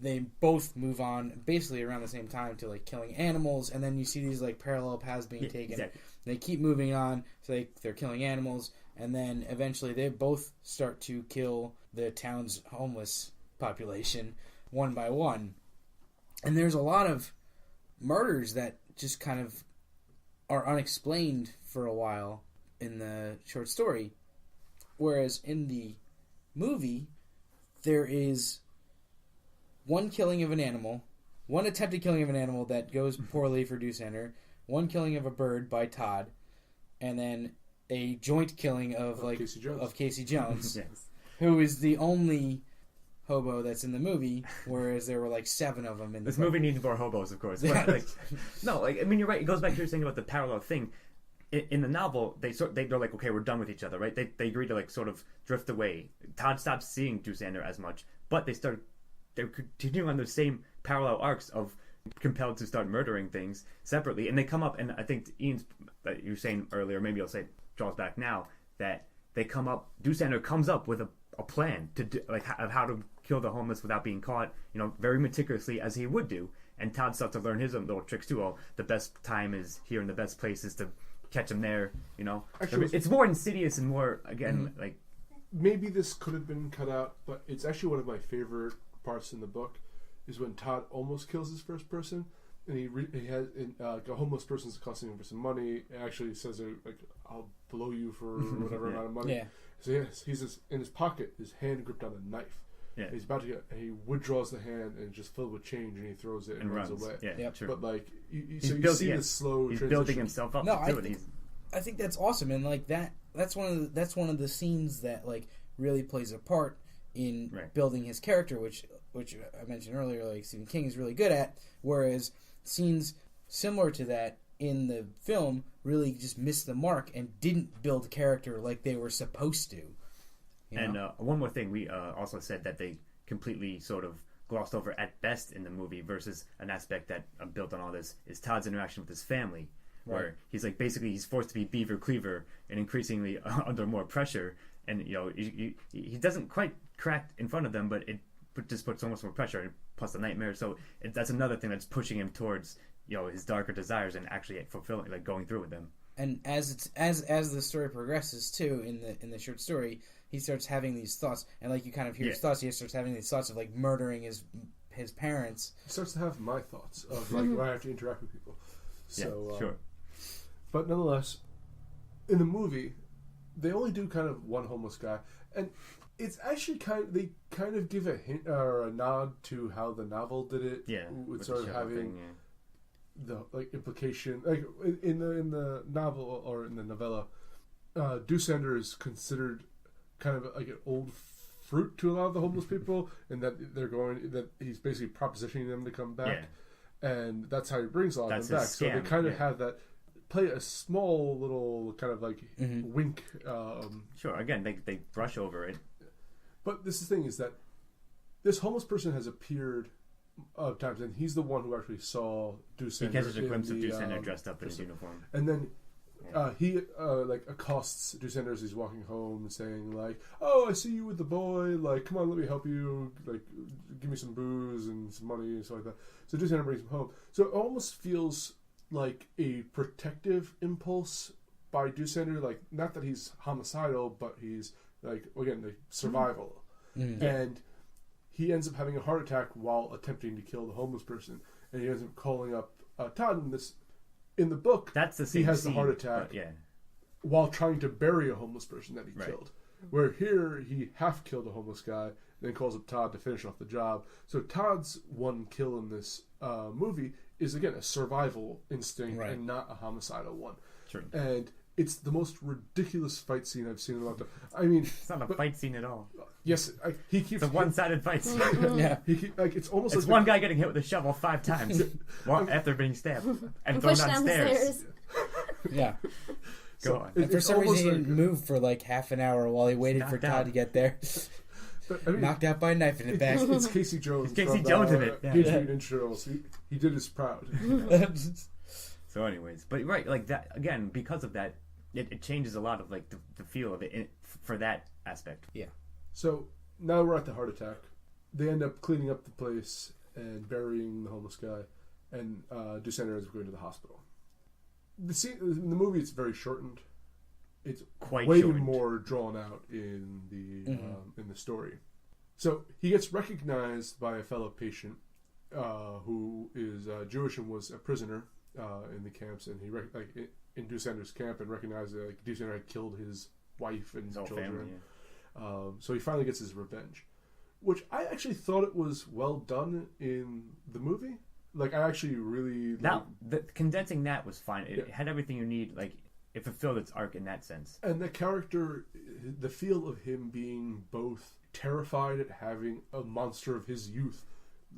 they both move on basically around the same time to, like, killing animals, and then you see these, like, parallel paths being taken. Exactly. They keep moving on, so they're killing animals, and then eventually they both start to kill the town's homeless population one by one. And there's a lot of murders that just kind of are unexplained for a while in the short story. Whereas in the movie, there is one killing of an animal, one attempted killing of an animal that goes poorly for Doosander, one killing of a bird by Todd, and then a joint killing of Casey Jones, Yes. who is the only hobo that's in the movie, whereas there were like 7 of them in the This movie needs more hobos, of course. But, I mean, you're right. It goes back to your saying about the parallel thing. In the novel, they're like, okay, we're done with each other, right? They agree to, like, sort of drift away. Todd stops seeing Doosander as much, but they're continuing on the same parallel arcs of compelled to start murdering things separately, and they come up, and I think Ian's that you were saying earlier, maybe I'll say draws back now, that they come up, Doosander comes up with a plan to do, like, of how to kill the homeless without being caught, very meticulously as he would do, and Todd starts to learn his own little tricks too. The best time is here and the best place is to catch him there, Actually, it's more insidious and more, again, like... Maybe this could have been cut out, but it's actually one of my favorite parts in the book, is when Todd almost kills his first person, and he has a homeless person's costing him for some money, and actually says, like, I'll blow you for whatever amount of money. Yeah. So yes, he's in his pocket, his hand gripped on a knife. Yeah. He's about to get, and he withdraws the hand, and it's just filled with change, and he throws it and runs away. Yeah, true. But, like, you see this slow he's transition. Building himself up to it. I think that's awesome, and, like, that's one of the scenes that, like, really plays a part in building his character, which I mentioned earlier, like, Stephen King is really good at, whereas scenes similar to that in the film really just missed the mark and didn't build character like they were supposed to. And one more thing, we also said that they completely sort of glossed over at best in the movie versus an aspect that built on all this is Todd's interaction with his family, where he's like, basically he's forced to be Beaver Cleaver and increasingly under more pressure, and he doesn't quite crack in front of them, but it just puts so much more pressure, plus the nightmare. So that's another thing that's pushing him towards his darker desires and actually fulfilling, like, going through with them. And as the story progresses too, in the short story, he starts having these thoughts, and, like, you kind of hear his thoughts. He starts having these thoughts of, like, murdering his parents. He starts to have my thoughts of, like, why I have to interact with people. So, sure. But nonetheless, in the movie, they only do kind of one homeless guy, and it's actually they kind of give a hint or a nod to how the novel did it. Yeah, with sort of having the, like, implication, like, in the novel or in the novella, Doosander is considered kind of like an old fruit to a lot of the homeless people, and that he's basically propositioning them to come back, and that's how he brings a lot of them back. So they kind of have that. Play a small little kind of, like, wink. Sure. Again, they brush over it. But this is the thing, is that this homeless person has appeared times, and he's the one who actually saw Doosander. He catches a glimpse of Doosander dressed up in his uniform, and then he like accosts Doosander as he's walking home, saying, like, "Oh, I see you with the boy. Like, come on, let me help you. Like, give me some booze and some money and stuff like that." So Doosander brings him home. So it almost feels like a protective impulse by Doosander. Like, not that he's homicidal, but he's like, again, like survival. And he ends up having a heart attack while attempting to kill the homeless person, and he ends up calling up Todd. In the book, that's the same he has scene, the heart attack yeah, while trying to bury a homeless person that he right. killed. Where here he half killed a homeless guy, then calls up Todd to finish off the job. So Todd's one kill in this movie is, again, a survival instinct and not a homicidal one. True. And it's the most ridiculous fight scene I've seen in a long time. I mean, it's not a fight scene at all. Yes, he keeps. It's a one-sided fight scene. Yeah, it's almost it's like one guy getting hit with a shovel 5 times after being stabbed and thrown down stairs. Yeah. Go on. And for some reason, he didn't move for like half an hour while he waited for Todd to get there. But, I mean, knocked out by a knife in the back. It's Casey Jones. It's Casey Jones in it. Teenage Mutant Ninja Turtles. He did his proud. So, anyways, but right, like that again, because of that, it changes a lot of like the feel of it for that aspect. Yeah. So now we're at the heart attack. They end up cleaning up the place and burying the homeless guy, and Doosander ends up going to the hospital. The scene in the movie, it's very shortened. It's quite way shortened. more drawn out in the story. So he gets recognized by a fellow patient who is Jewish and was a prisoner in the camps, and he in Doosander's camp, and recognized that like Doosander had killed his wife and his whole children. family. Yeah. So he finally gets his revenge, which I actually thought it was well done in the movie. Like, I actually really... condensing that was fine. It had everything you need. Like, it fulfilled its arc in that sense. And the character, the feel of him being both terrified at having a monster of his youth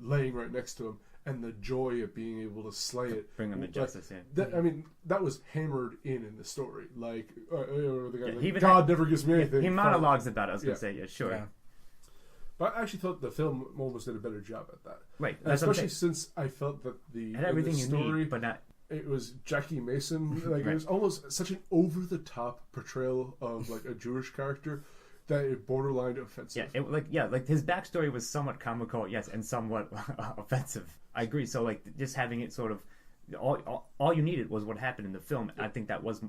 laying right next to him, and the joy of being able to slay it. Bring him to justice, I mean, that was hammered in the story. Like, the guy, like God never gives me anything. He monologues about it, I was going to say. Yeah, sure. Yeah. But I actually thought the film almost did a better job at that. Right. Especially since I felt that the everything you story, need, but not... It was Jackie Mason. Like, right. It was almost such an over-the-top portrayal of like a Jewish character that it borderline offensive. Yeah, like his backstory was somewhat comical, yes, and somewhat offensive. I agree. So like just having it sort of all you needed was what happened in the film. I think that was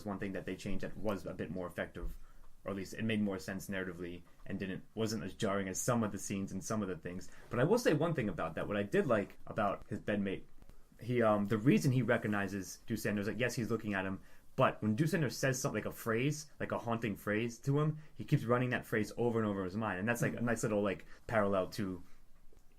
one thing that they changed that was a bit more effective, or at least it made more sense narratively and wasn't as jarring as some of the scenes and some of the things. But I will say one thing about that. What I did like about his bedmate, he the reason he recognizes Doosander is like, yes, he's looking at him, but when Doosander says something like a phrase, like a haunting phrase to him, he keeps running that phrase over and over in his mind, and that's like a nice little like parallel to.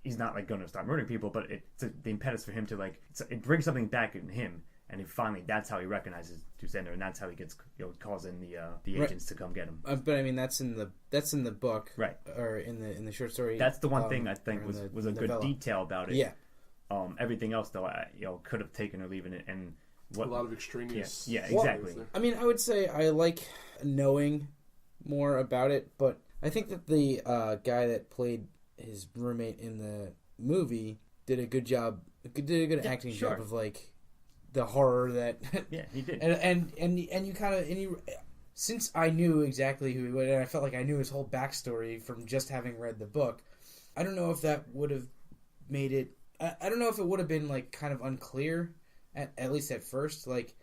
He's not like going to start murdering people, but it's the impetus for him to like it brings something back in him, and that's how he recognizes Doosander, and that's how he gets calls in the agents to come get him. But I mean that's in the book, right? Or in the short story. That's the one thing I think was a novella. good detail about it. Yeah. Everything else though, could have taken or leaving it, and a lot of extraneous. Yeah, exactly. I mean, I would say I like knowing more about it, but I think that the guy that played his roommate in the movie did a good acting job of like the horror that he did, and you kind of since I knew exactly who he was, and I felt like I knew his whole backstory from just having read the book. I don't know if that would have made it. I don't know if it would have been like kind of unclear at least at first. Like,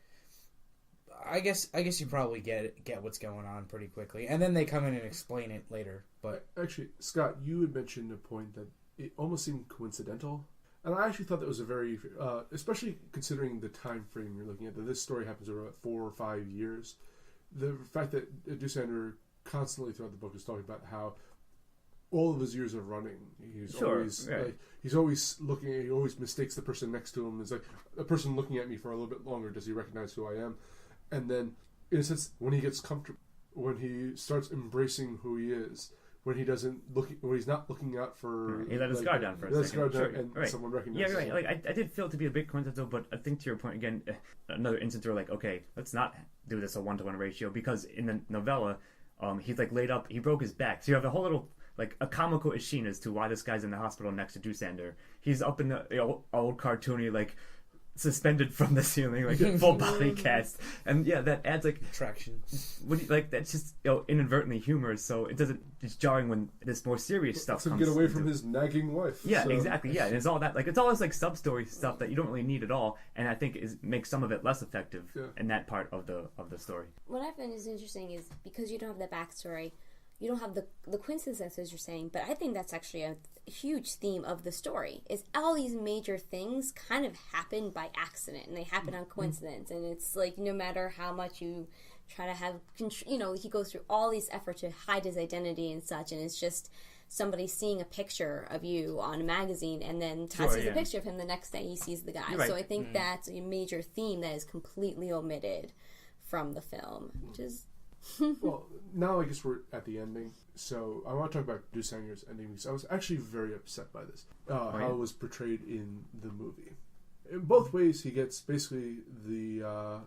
I guess you probably get what's going on pretty quickly, and then they come in and explain it later. But actually, Scott, you had mentioned a point that it almost seemed coincidental, and I actually thought that was a very, especially considering the time frame you're looking at. That this story happens over 4 or 5 years. The fact that Doosander constantly throughout the book is talking about how all of his years of running, he's always looking. He always mistakes the person next to him. It's like a person looking at me for a little bit longer. Does he recognize who I am? And then, in a sense, when he gets comfortable, when he starts embracing who he is, when he's not looking out for, he let his guard down for a second. And someone recognizes. Yeah, right. Like I did feel it to be a bit coincidental, but I think to your point again, another instance where like, okay, let's not do this a 1-to-1 ratio, because in the novella, he's like laid up, he broke his back, so you have a whole little. Like a comical machine as to why this guy's in the hospital next to Doosander. He's up in the old cartoony like suspended from the ceiling, like a full body cast, and yeah, that adds like Traction. what do you, like that's just inadvertently humorous, so it doesn't. It's jarring when this more serious stuff to comes. get away from into- his nagging wife. Yeah, so. exactly. Yeah, and it's all that like it's all this like sub story stuff that you don't really need at all, and I think makes some of it less effective in that part of the story. What I find is interesting is because you don't have the backstory, you don't have the coincidences as you're saying, but I think that's actually a huge theme of the story is all these major things kind of happen by accident and they happen on coincidence, and it's like no matter how much you try to have he goes through all these efforts to hide his identity and such, and it's just somebody seeing a picture of you on a magazine, and then Todd sees a picture of him the next day he sees the guy. Right. So I think that's a major theme that is completely omitted from the film, which is Well, now I guess we're at the ending, so I want to talk about Dusanger's ending because I was actually very upset by this, how it was portrayed in the movie. In both ways, he gets basically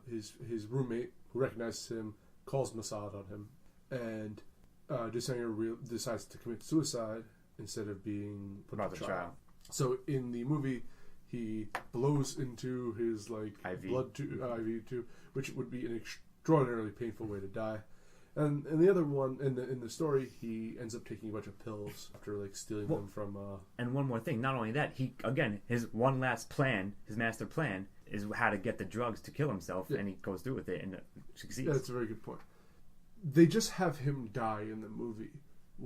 his roommate who recognizes him calls Mossad on him, and Dusanger decides to commit suicide instead of being put on trial. So in the movie, he blows into his IV. blood IV tube, which would be an extraordinarily painful way to die. And in the other one, in the story, he ends up taking a bunch of pills after stealing them from. And one more thing, not only that, his one last plan, his master plan, is how to get the drugs to kill himself, and he goes through with it and succeeds. Yeah, that's a very good point. They just have him die in the movie.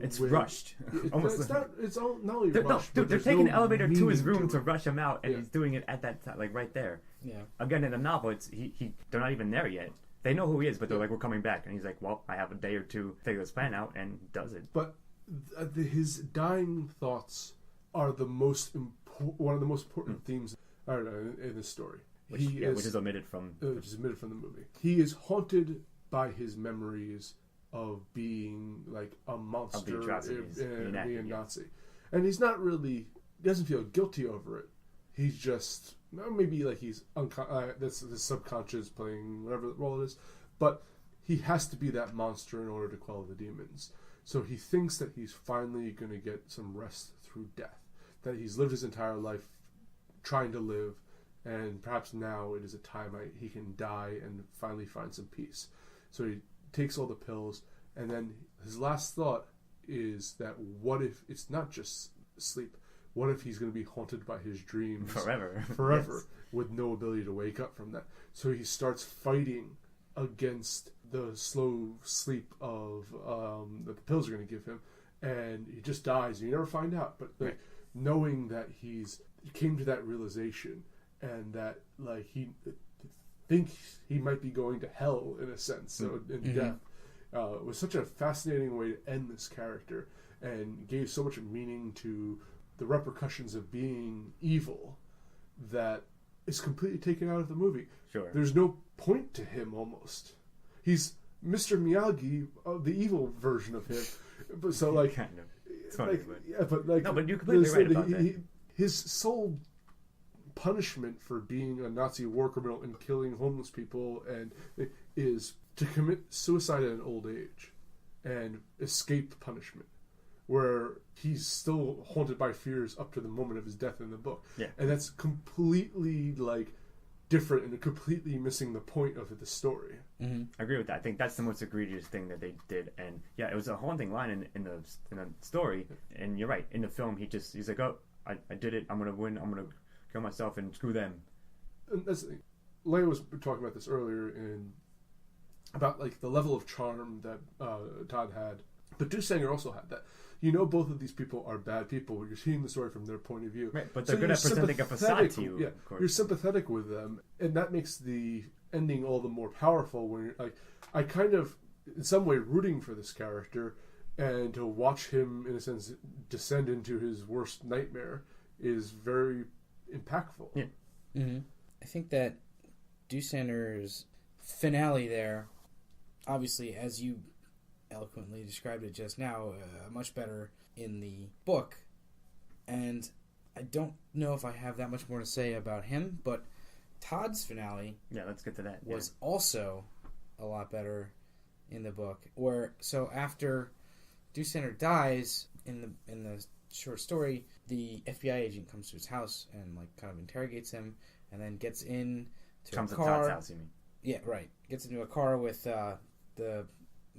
It's rushed. It's not only rushed. Dude, they're taking the elevator to his room to rush him out, and he's doing it at that time, right there. Yeah. Again, in the novel, it's they're not even there yet. They know who he is, but they're like, we're coming back. And he's like, well, I have a day or two to figure this plan out, and does it. But his dying thoughts are one of the most important themes in this story. Which is omitted from the movie. He is haunted by his memories of being a monster, of the atrocities, being a Nazi. And he doesn't feel guilty over it. He's just, maybe he's that's the subconscious playing whatever role it is, but he has to be that monster in order to quell the demons. So he thinks that he's finally going to get some rest through death, that he's lived his entire life trying to live, and perhaps now it is a time he can die and finally find some peace. So he takes all the pills, and then his last thought is that what if it's not just sleep? What if he's going to be haunted by his dreams forever, yes. With no ability to wake up from that? So he starts fighting against the slow sleep of that the pills are going to give him, and he just dies. You never find out, but knowing that he came to that realization, and that he thinks he might be going to hell in a sense, so in death. Was such a fascinating way to end this character, and gave so much meaning to the repercussions of being evil that is completely taken out of the movie. Sure. There's no point to him almost. He's Mr. Miyagi, the evil version of him. But so kind of. It's funny, but no, but you're completely right about that. His sole punishment for being a Nazi war criminal and killing homeless people is to commit suicide at an old age and escape punishment, where he's still haunted by fears up to the moment of his death in the book. Yeah. And that's completely different and completely missing the point of the story. Mm-hmm. I agree with that. I think that's the most egregious thing that they did, and it was a haunting line in the story. And you're right, in the film he's like, oh, I did it, I'm gonna win, I'm gonna kill myself and screw them. And that's the thing. Leia was talking about this earlier about the level of charm that Todd had, but Dusanger also had that. Both of these people are bad people. You're seeing the story from their point of view. Right, but they're good at presenting a facade to you. Yeah, of course. You're sympathetic with them, and that makes the ending all the more powerful. When you're I kind of, in some way, rooting for this character, and to watch him, in a sense, descend into his worst nightmare is very impactful. Yeah. Mm-hmm. I think that Dusanger's finale there, obviously, as you eloquently described it just now, much better in the book, and I don't know if I have that much more to say about him, but Todd's finale, let's get to that, was also a lot better in the book, so after Dusanger dies in the short story, the FBI agent comes to his house and kind of interrogates him, and then gets in to Comes a to car. Todd's house, you mean? Yeah, right. Gets into a car with the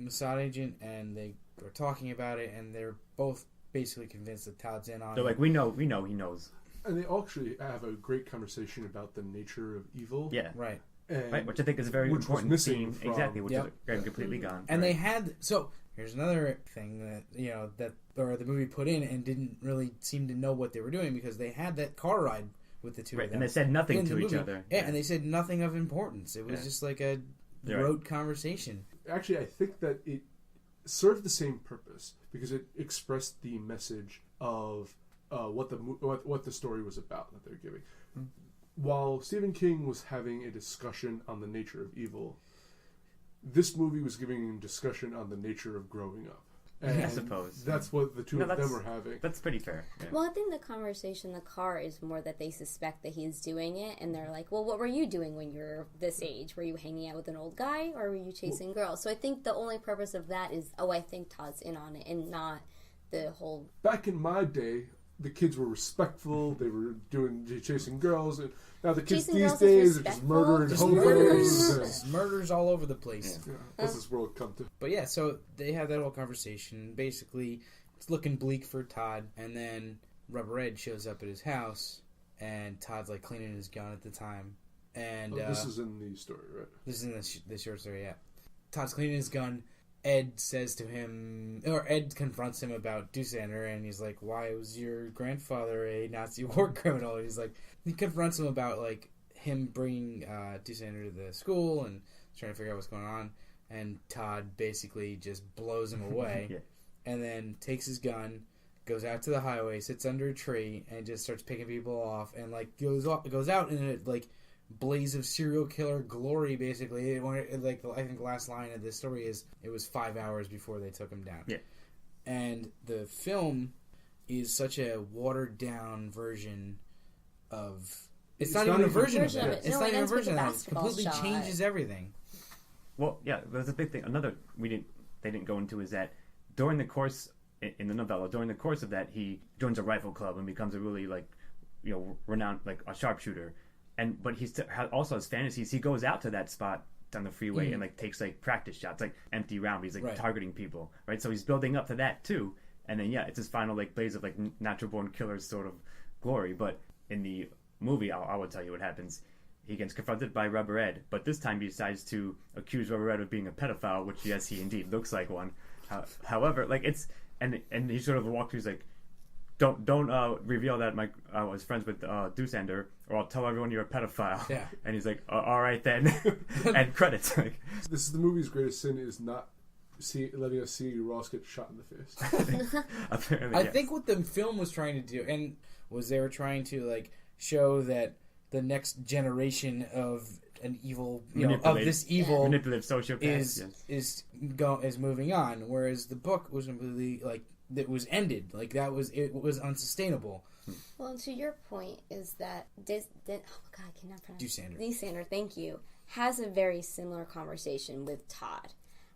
Mossad agent, and they are talking about it, and they're both basically convinced that Todd's in on it. They're like, we know he knows. And they actually have a great conversation about the nature of evil. Yeah. Right. And Right, which I think is a very which was important missing theme. from- Exactly, which Yep. is completely gone. And Right. they had here's another thing that the movie put in and didn't really seem to know what they were doing, because they had that car ride with the two Right, of them. and they said nothing in the to each movie. other. Yeah, and they said nothing of importance. It was Yeah. just like a You're rote conversation. actually, I think that it served the same purpose because it expressed the message of what the story was about that they're giving. Mm. While Stephen King was having a discussion on the nature of evil, this movie was giving a discussion on the nature of growing up. And I suppose. that's what the two No, of them that's- were having. That's pretty fair. Yeah. Well, I think the conversation in the car is more that they suspect that he's doing it, and they're like, well, what were you doing when you were this age? Were you hanging out with an old guy, or were you chasing girls? So I think the only purpose of that is, I think Todd's in on it, and not the whole... Back in my day, the kids were respectful. They were chasing girls, and now the kids Chasing these girls is days are just respectful? murdering Just homos. and- Just murders all over the place. Yeah, what's this world come to? But yeah, so they have that whole conversation. Basically, it's looking bleak for Todd, and then Rubber Ed shows up at his house, and Todd's like cleaning his gun at the time. And This is in the story, right? this is in the short story, yeah. Todd's cleaning his gun. Ed says to him, or Ed confronts him about Doosander, and he's like, why was your grandfather a Nazi war criminal? And he's like, he confronts him about, like, him bringing Doosander to the school and trying to figure out what's going on. And Todd basically just blows him away. Yeah. And then takes his gun, goes out to the highway, sits under a tree, and just starts picking people off, and, like, goes out in a, like, blaze of serial killer glory, basically. Like, I think the last line of this story is, it was 5 hours before they took him down. Yeah. And the film is such a watered down version of... It's not even a version of it. It's No, not it even a ends with version a of it. It basketball completely shot. changes everything. Well, yeah, there's a big thing. Another they didn't go into is that during the course in the novella, during the course of that, he joins a rifle club and becomes a really renowned a sharpshooter. But he also has fantasies. He goes out to that spot on the freeway and takes practice shots, empty round. He's Right. targeting people, right? So he's building up to that too. And then it's his final blaze of natural born killers sort of glory. But in the movie, I will tell you what happens. He gets confronted by Rubber Ed, but this time he decides to accuse Rubber Ed of being a pedophile, which yes, he indeed looks like one. However, it's and he sort of walks through. He's like, don't reveal that I was friends with Doosander, or I'll tell everyone you're a pedophile. Yeah. And he's like, all right then, and credits. This is the movie's greatest sin is not letting us see Ross get shot in the face. Apparently, I yes. think what the film was trying to do, and was they were trying to show that the next generation of an evil, of this evil manipulative sociopath is moving on, whereas the book was completely it was ended. It was unsustainable. Well, to your point is that oh my god, I cannot pronounce Doosander, thank you, has a very similar conversation with Todd.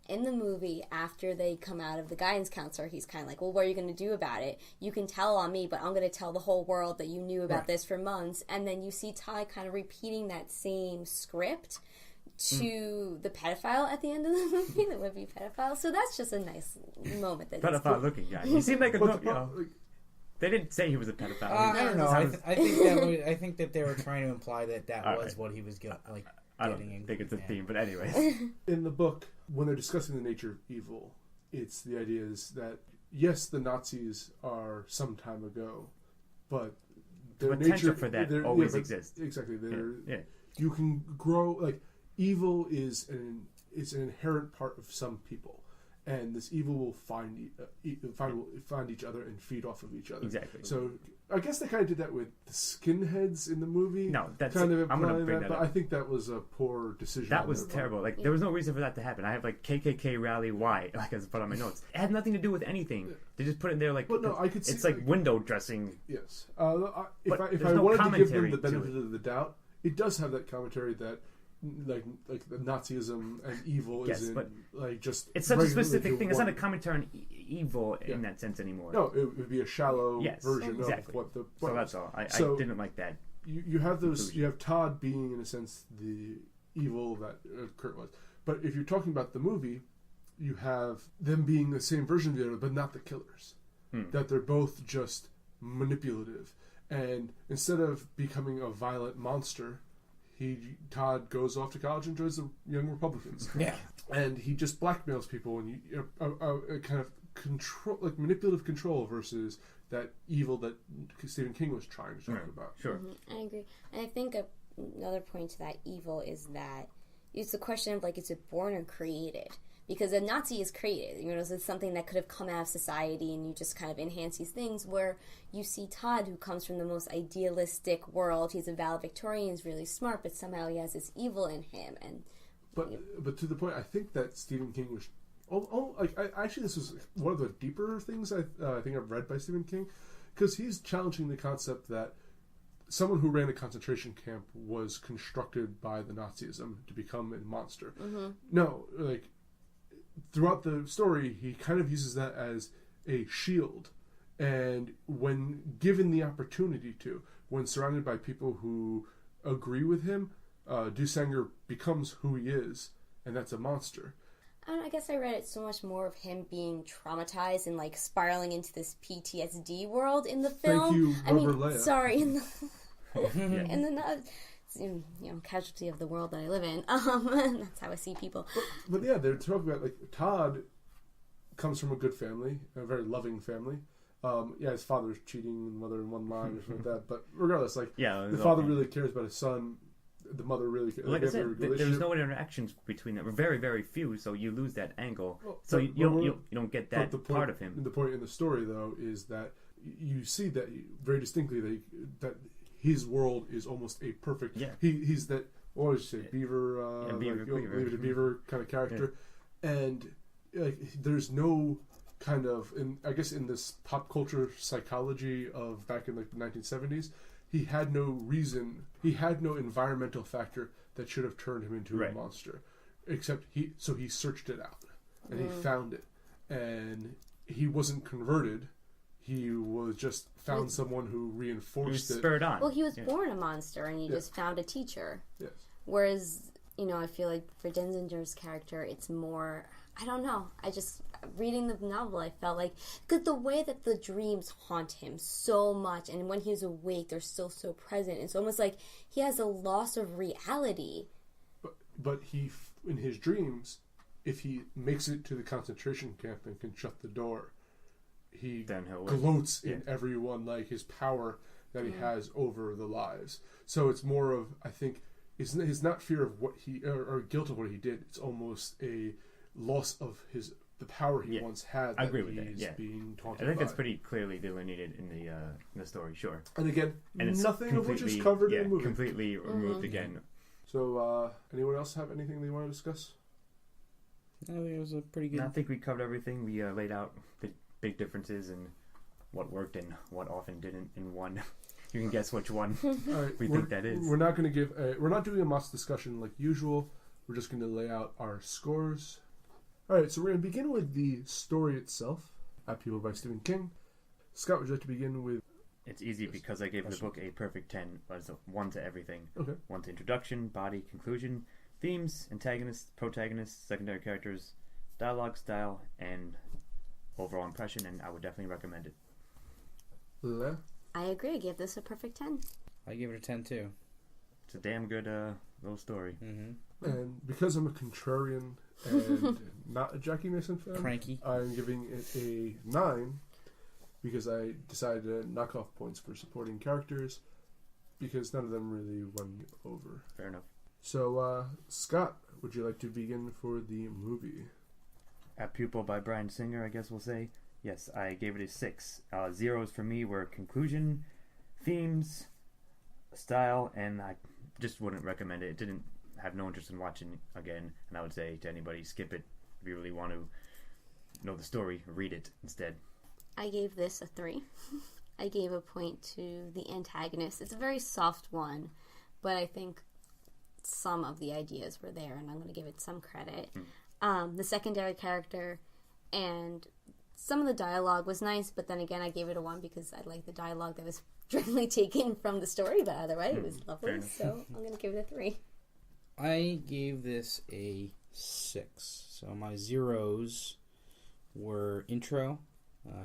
In the movie, after they come out of the guidance counselor, he's kind of like, well, what are you going to do about it? You can tell on me, but I'm going to tell the whole world that you knew about this for months. And then you see Todd kind of repeating that same script to the pedophile at the end of the movie, the would-be pedophile. So that's just a nice moment. Pedophile looking guy. He seemed like they didn't say he was a pedophile. I don't know. I think that they were trying to imply that was right. what he was getting. I don't think it's a theme, but anyways. In the book, when they're discussing the nature of evil, it's the idea is that yes, the Nazis are some time ago, but The their potential nature for that always exists. Exactly. Yeah. You can grow evil is an inherent part of some people, and this evil will find each other and feed off of each other. Exactly. So I guess they kind of did that with the skinheads in the movie. No, that's kind of I'm going to implying bring that but up. I think that was a poor decision. That on was their terrible. part. There was no reason for that to happen. I have KKK rally Y, as I put on my notes. It had nothing to do with anything. They just put it in there But no, I could see, it's window dressing. Yes. But If there's I no wanted to give them commentary the to benefit of the doubt, it does have that commentary that like the Nazism and evil Yes, isn't but just. It's such a specific regular thing. It's not a one. commentary on evil in that sense anymore. No, it would be a shallow Yes, version exactly. of what the. So that's all. I So- didn't like that you have those. You have Todd being, in a sense, the evil that Kurt was. But if you're talking about the movie, you have them being the same version of the other, but not the killers. That they're both just manipulative. And instead of becoming a violent monster, Todd goes off to college and joins the Young Republicans. Yeah. And he just blackmails people and a kind of control, like manipulative control versus that evil that Stephen King was trying to talk about. Sure. I agree. And I think another point to that evil is that it's a question of, like, is it born or created? Because a Nazi is created. It's something that could have come out of society, and you just kind of enhance these things, where you see Todd, who comes from the most idealistic world. He's a valedictorian, he's really smart, but somehow he has this evil in him. But to the point, I think that Stephen King was... actually, this was one of the deeper things I think I've read by Stephen King, because he's challenging the concept that someone who ran a concentration camp was constructed by the Nazism to become a monster. No, like... Throughout the story, he kind of uses that as a shield. And when given the opportunity to, when surrounded by people who agree with him, Dusanger becomes who he is, and that's a monster. I guess I read it so much more of him being traumatized and, like, spiraling into this PTSD world in the film. Thank you, Leah. Sorry, in the casualty of the world that I live in. That's how I see people. But yeah, they're talking about, like, Todd comes from a good family, a very loving family. His father's cheating the mother in one line or something like that. But regardless, like, the father really cares about his son. The mother really cares. Like I said, there was no interactions between them. Very, very few. So you lose that angle. You don't get that part of him. The point in the story, though, is that you see that very distinctly that his world is almost a perfect. Yeah. He's that. What would you say, Beaver? Leave it to Beaver kind of character, and like there's no kind of, I guess in this pop culture psychology of back in like the 1970s, he had no reason, he had no environmental factor that should have turned him into a monster, except he searched it out and he found it, and he wasn't converted. He was just found someone who reinforced it. Spurred on. Well, he was born a monster, and he just found a teacher. Yes. Whereas, I feel like for Denzinger's character, it's more... I don't know. Reading the novel, I felt like... Because the way that the dreams haunt him so much, and when he's awake, they're still so present. It's almost like he has a loss of reality. But he, in his dreams, if he makes it to the concentration camp and can shut the door... He gloats in everyone, like his power that he has over the lives. So it's more of, I think, it's not fear of what he or guilt of what he did. It's almost a loss of the power he once had. I agree with that. Yeah. Being taunted. I think that's pretty clearly delineated in the story. Sure. And again, it's nothing of which is covered in the movie. Completely removed again. So, anyone else have anything they want to discuss? I think it was a pretty good. I think we covered everything. We laid out the big differences in what worked and what often didn't in one. You can guess which one we think that is. We're not going to give. We're not doing a MOTS discussion like usual. We're just going to lay out our scores. All right, so we're going to begin with the story itself. Apt Pupil by Stephen King. Scott, would you like to begin with? It's easy because I gave the book a perfect 10. As a 1 to everything. Okay. 1 to introduction, body, conclusion, themes, antagonists, protagonists, secondary characters, dialogue, style, and overall impression, and I would definitely recommend it. Leah? I agree. I gave this a perfect 10. I gave it a 10 too. It's a damn good little story. Mm-hmm. And because I'm a contrarian and not a Jackie Mason fan, cranky, I'm giving it a 9 because I decided to knock off points for supporting characters because none of them really won me over. Fair enough. So, Scott, would you like to begin for the movie? Apt Pupil by Bryan Singer, I guess we'll say. Yes, I gave it a 6. Zeros for me were conclusion, themes, style, and I just wouldn't recommend it. It didn't have no interest in watching again, and I would say to anybody, skip it. If you really want to know the story, read it instead. I gave this a 3. I gave a point to the antagonist. It's a very soft one, but I think some of the ideas were there, and I'm going to give it some credit. The secondary character and some of the dialogue was nice, but then again I gave it a 1 because I liked the dialogue that was directly taken from the story, but otherwise it was fair lovely. enough. So I'm going to give it a 3. I gave this a 6. So my zeros were intro,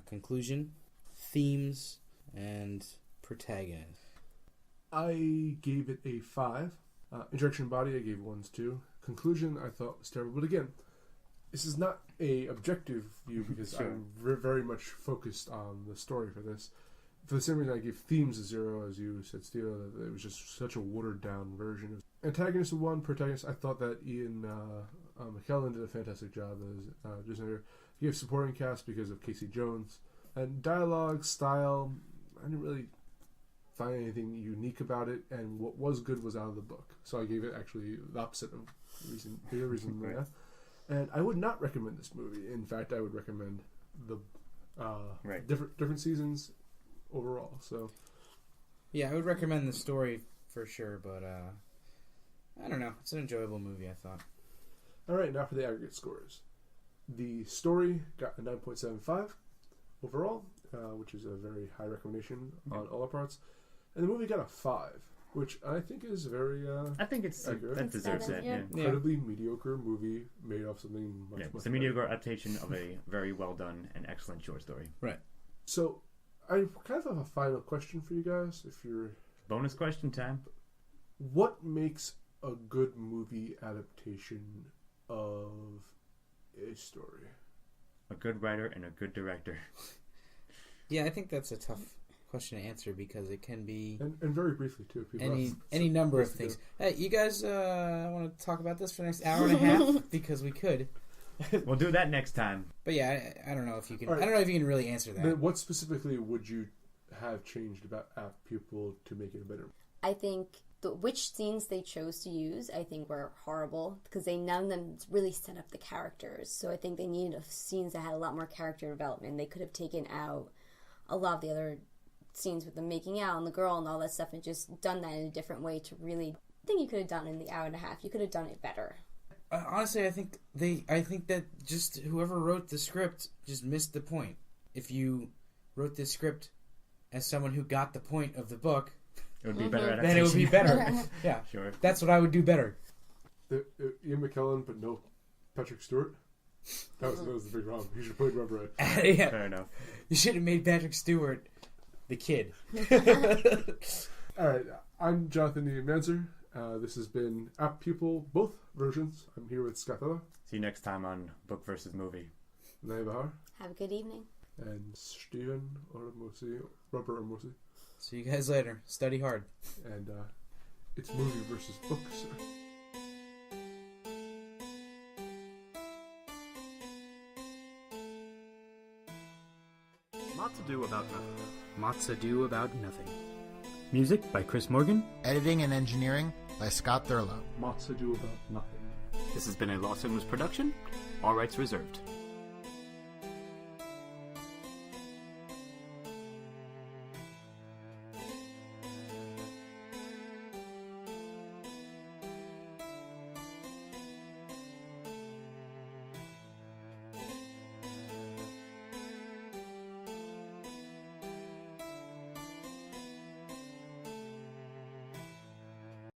conclusion, themes, and protagonist. I gave it a 5. Introduction body, I gave 1s 2. Conclusion, I thought was terrible. But again, this is not a objective view because Sure. I'm very much focused on the story for this. For the same reason I gave themes a 0, as you said, Steele, that it was just such a watered down version of antagonist. 1, protagonist. I thought that Ian McKellen did a fantastic job as designer. He gave supporting cast because of Casey Jones, and dialogue style. I didn't really find anything unique about it, and what was good was out of the book. So I gave it actually the opposite of the reason Right. that. And I would not recommend this movie. In fact, I would recommend the Right. different seasons overall. So Yeah, I would recommend the story for sure, but I don't know. It's an enjoyable movie, I thought. all right, now for the aggregate scores. The story got a 9.75 overall, which is a very high recommendation on all our parts. And the movie got a 5, which I think is very I think it's accurate. that deserves Better, it. yeah. Yeah. incredibly mediocre movie made off something much, Yeah, much it's a better. mediocre adaptation of a very well done and excellent short story. So I kind of have a final question for you guys. If you're, Bonus question time. what makes a good movie adaptation of a story? A good writer and a good director. Yeah, I think that's a tough question to answer because it can be And very briefly too. People any number of things. Hey, you guys want to talk about this for the next hour and a half because we could. We'll do that next time. But yeah, I don't know if you can. All right. I don't know if you can really answer that. Then what specifically would you have changed about Apt Pupil to make it better? I think which scenes they chose to use, I think, were horrible because none of them really set up the characters. So I think they needed scenes that had a lot more character development. They could have taken out a lot of the other scenes with them making out and the girl and all that stuff and just done that in a different way to really. I think you could have done it in the hour and a half. You could have done it better. Honestly, I think that just whoever wrote the script just missed the point. If you wrote this script as someone who got the point of the book, It would be better then adaptation. it would be better. Yeah, Sure. that's what I would do better. Ian McKellen, but no Patrick Stewart. That was the big problem. He should have played Rubber. Yeah, Fair enough. you should have made Patrick Stewart the kid. All right, I'm Jonathan Ian Manzer. This has been Apt Pupil, both versions. I'm here with Scott Thella, See you next time on Book versus Movie. Leah Behar, Have a good evening. and Steven Oramosi, Rubber Oramosi. See you guys later. Study hard. And it's movie versus book, sir. Lots to do about nothing. Lots ado about nothing. Music by Chris Morgan. Editing and engineering by Scott Thurlow. Lots to do about nothing. This has been a Los Angeles production. All rights reserved.